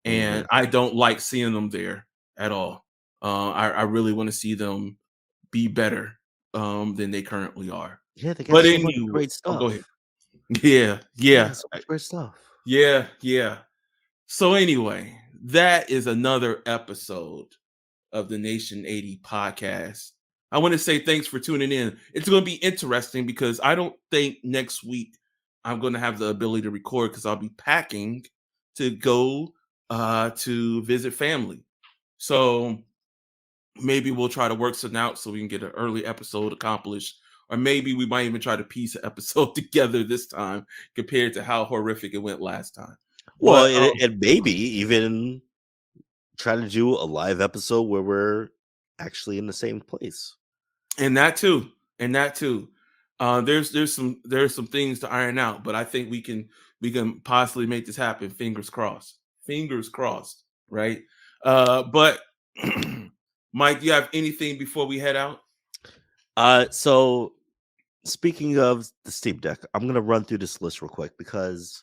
Hmm. and I don't like seeing them there at all. I really want to see them be better than they currently are. Yeah, they got But so much anyway, great oh, go ahead. stuff. Yeah, They yeah, got so much great stuff. yeah, yeah. So anyway, that is another episode of the Nation80 podcast. I want to say thanks for tuning in. It's going to be interesting because I don't think next week I'm going to have the ability to record because I'll be packing to go to visit family. So maybe we'll try to work something out so we can get an early episode accomplished. Or maybe we might even try to piece an episode together this time compared to how horrific it went last time. Well, But and maybe even try to do a live episode where we're actually in the same place. and that too, and that too. There's some things to iron out, but I think we can possibly make this happen. Fingers crossed. Fingers crossed. Right. But Mike, do you have anything before we head out? So speaking of the Steam Deck, I'm gonna run through this list real quick because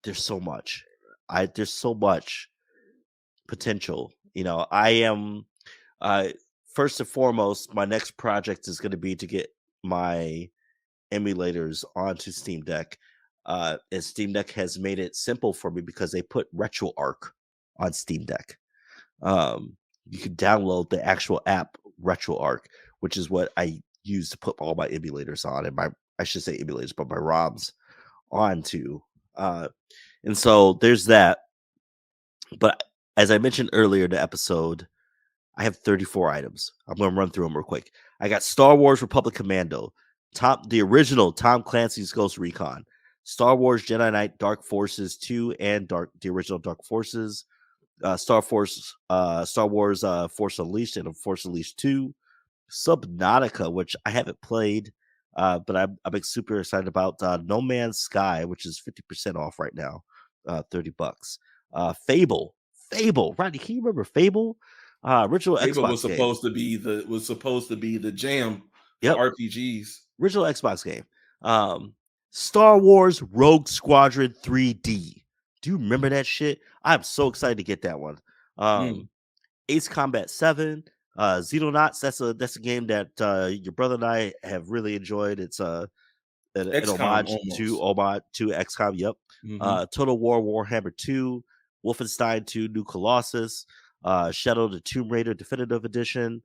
there's so much. There's so much potential. I am first and foremost, my next project is going to be to get my emulators onto Steam Deck. And Steam Deck has made it simple for me because they put RetroArch on Steam Deck. You can download the actual app RetroArch, which is what I use to put all my emulators on, and I should say emulators, but my ROMs onto. And so there's that. But as I mentioned earlier in the episode, I have 34 items. I'm going to run through them real quick. I got Star Wars Republic Commando, the original Tom Clancy's Ghost Recon, Star Wars Jedi Knight Dark Forces 2 and the original Dark Forces, Star Wars Force Unleashed and Force Unleashed 2, Subnautica, which I haven't played, but I'm super excited about. No Man's Sky, which is 50% off right now, $30. Fable, Rodney, can you remember Fable? Original Fable Xbox game. was supposed to be the jam Yep. for RPGs. Original Xbox game. Star Wars Rogue Squadron 3D. Do you remember that shit? I'm so excited to get that one. Ace Combat 7, Xenonauts. That's a game that your brother and I have really enjoyed. It's an homage to XCOM. Yep. Total War Warhammer 2, Wolfenstein 2 New Colossus, Shadow of the Tomb Raider Definitive Edition,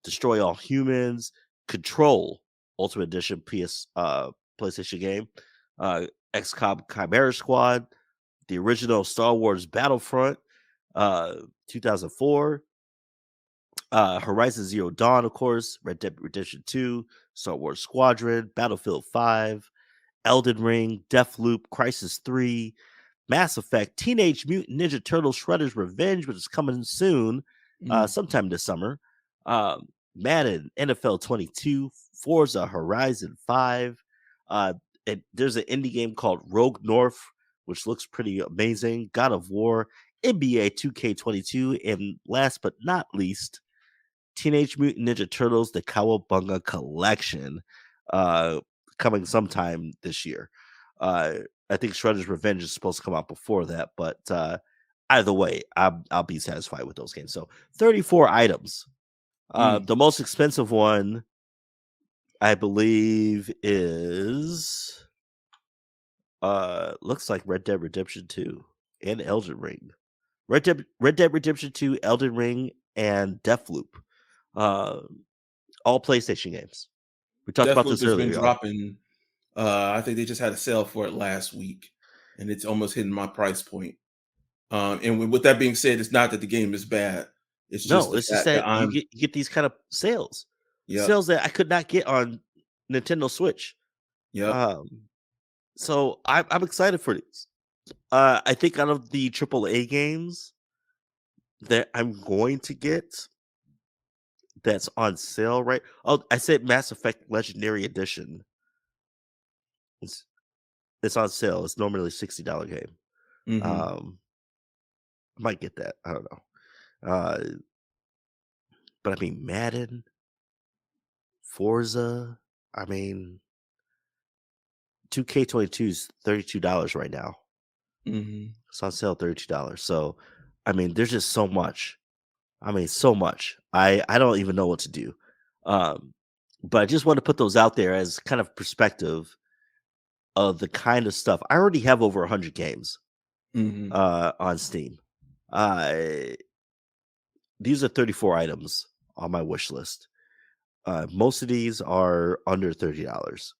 Destroy All Humans, Control Ultimate Edition PlayStation game, XCOM Chimera Squad, the original Star Wars Battlefront, 2004, Horizon Zero Dawn, of course, Red Dead Redemption 2, Star Wars Squadron, Battlefield 5, Elden Ring, Deathloop, Crisis 3, Mass Effect, Teenage Mutant Ninja Turtles Shredder's Revenge, which is coming soon, sometime this summer, Madden, NFL 22, Forza Horizon 5. There's an indie game called Rogue North, which looks pretty amazing. God of War, NBA 2K22, and last but not least, Teenage Mutant Ninja Turtles: The Cowabunga Collection, coming sometime this year. I think Shredder's Revenge is supposed to come out before that, but either way, I'll be satisfied with those games. So 34 items. The most expensive one, I believe, is looks like Red Dead Redemption 2 and Elden Ring. Red Dead Redemption 2, Elden Ring, and Deathloop. All PlayStation games. We talked about this earlier. Been dropping. I think they just had a sale for it last week, and it's almost hitting my price point. And with that being said, it's not that the game is bad. It's just that you get these kind of sales. Sales that I could not get on Nintendo Switch. Yeah. So I'm excited for these. I think out of the AAA games that I'm going to get that's on sale, right? Oh, I said Mass Effect Legendary Edition. It's on sale. It's normally a $60 game. I might get that. I don't know. But I mean, Madden, Forza, 2K22 is $32 right now. It's on sale, $32. So, there's just so much. So much. I don't even know what to do. But I just want to put those out there as kind of perspective of the kind of stuff. I already have over 100 games Mm-hmm. on Steam. These are 34 items on my wish list. Most of these are under $30.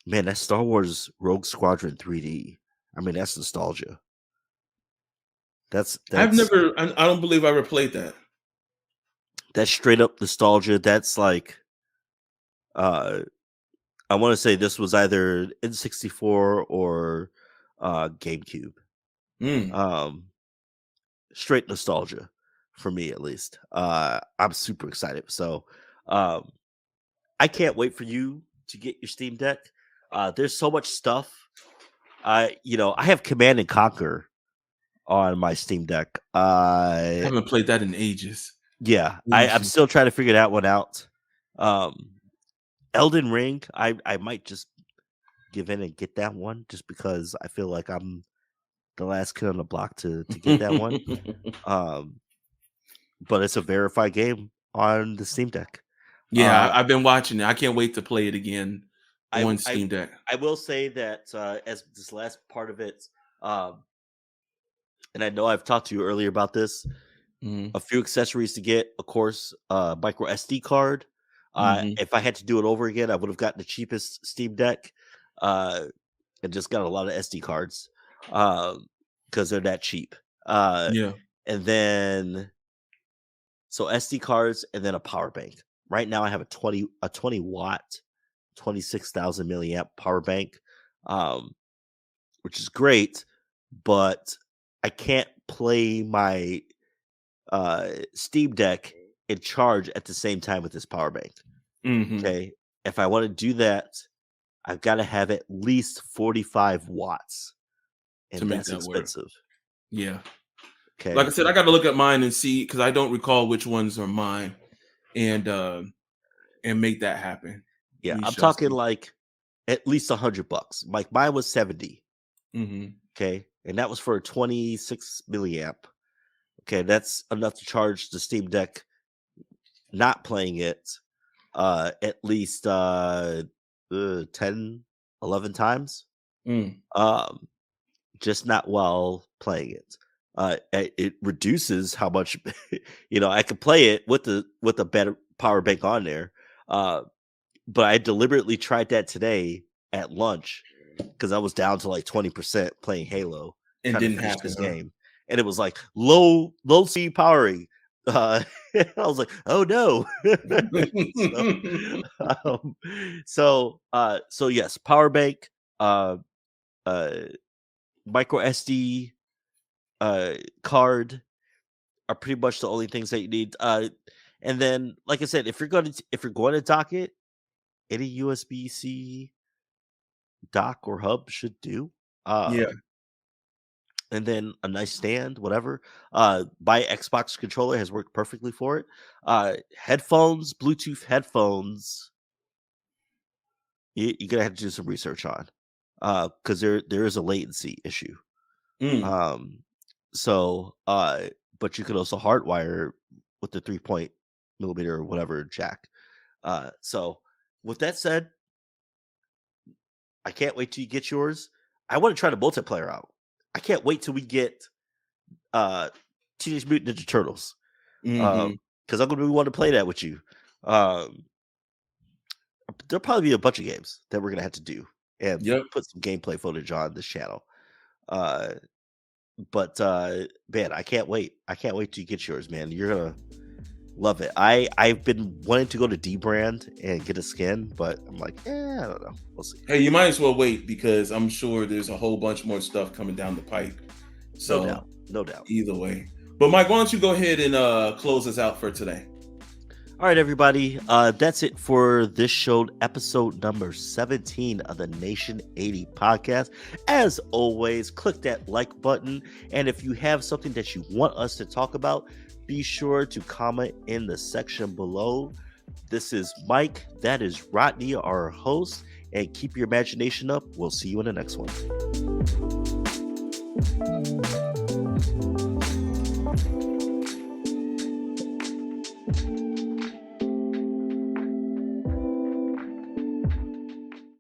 Man, that Star Wars Rogue Squadron 3D. I mean, that's nostalgia. That's I don't believe I ever played that. that's straight up nostalgia. That's like, I want to say this was either N64 or GameCube. Um, straight nostalgia for me, at least. I'm super excited. So, I can't wait for you to get your Steam Deck. There's so much stuff. I have Command and Conquer on my Steam Deck. I haven't played that in ages. Yeah, I'm still trying to figure that one out. Elden Ring, I might just give in and get that one just because I feel like I'm the last kid on the block to get that one. But it's a verified game on the Steam Deck. Yeah, I've been watching it. I can't wait to play it again on Steam Deck. I will say that as this last part of it, and I know I've talked to you earlier about this, a few accessories to get, of course, micro SD card. If I had to do it over again, I would have gotten the cheapest Steam Deck and just got a lot of SD cards because they're that cheap. Yeah. And then, so SD cards and then a power bank. Right now I have a 20 watt, 26,000 milliamp power bank, which is great, but I can't play my Steam Deck and charge at the same time with this power bank. Okay. If I want to do that, I've got to have at least 45 watts. And that's expensive. Yeah. Okay. Like I said, I got to look at mine and see, because I don't recall which ones are mine, and make that happen. Yeah, I'm talking like at least $100. Like mine was 70. Okay, and that was for a 26 milliamp. Okay, that's enough to charge the Steam Deck. Not playing it, at least 10, 11 times. Just not while playing it. It reduces how much I could play it with a better power bank on there. But I deliberately tried that today at lunch because I was down to like 20% playing Halo and didn't have this game, and it was like low speed powering. I was like, oh no. So yes, power bank, micro SD card are pretty much the only things that you need. And then, like I said, if you're going to dock it, any USB-C dock or hub should do. Yeah. And then a nice stand, whatever. My Xbox controller has worked perfectly for it. Headphones, Bluetooth headphones, you're gonna have to do some research on, because there is a latency issue. So, but you could also hardwire with the 3.0mm or whatever jack. So with that said, I can't wait till you get yours. I want to try the multiplayer out. I can't wait till we get Teenage Mutant Ninja Turtles, because I'm going to want to play that with you. There'll probably be a bunch of games that we're going to have to do and put some gameplay footage on this channel. But man, I can't wait. I can't wait till you get yours, man. You're gonna love it. I've been wanting to go to D Brand and get a skin, but I'm like, I don't know. We'll see. Hey, you might as well wait, because I'm sure there's a whole bunch more stuff coming down the pipe. So no doubt. Either way. But Mike, why don't you go ahead and close us out for today? All right, everybody. That's it for this show, episode number 17 of the Nation80 podcast. As always, click that like button. And if you have something that you want us to talk about, be sure to comment in the section below. This is Mike. That is Rodney, our host. And keep your imagination up. We'll see you in the next one.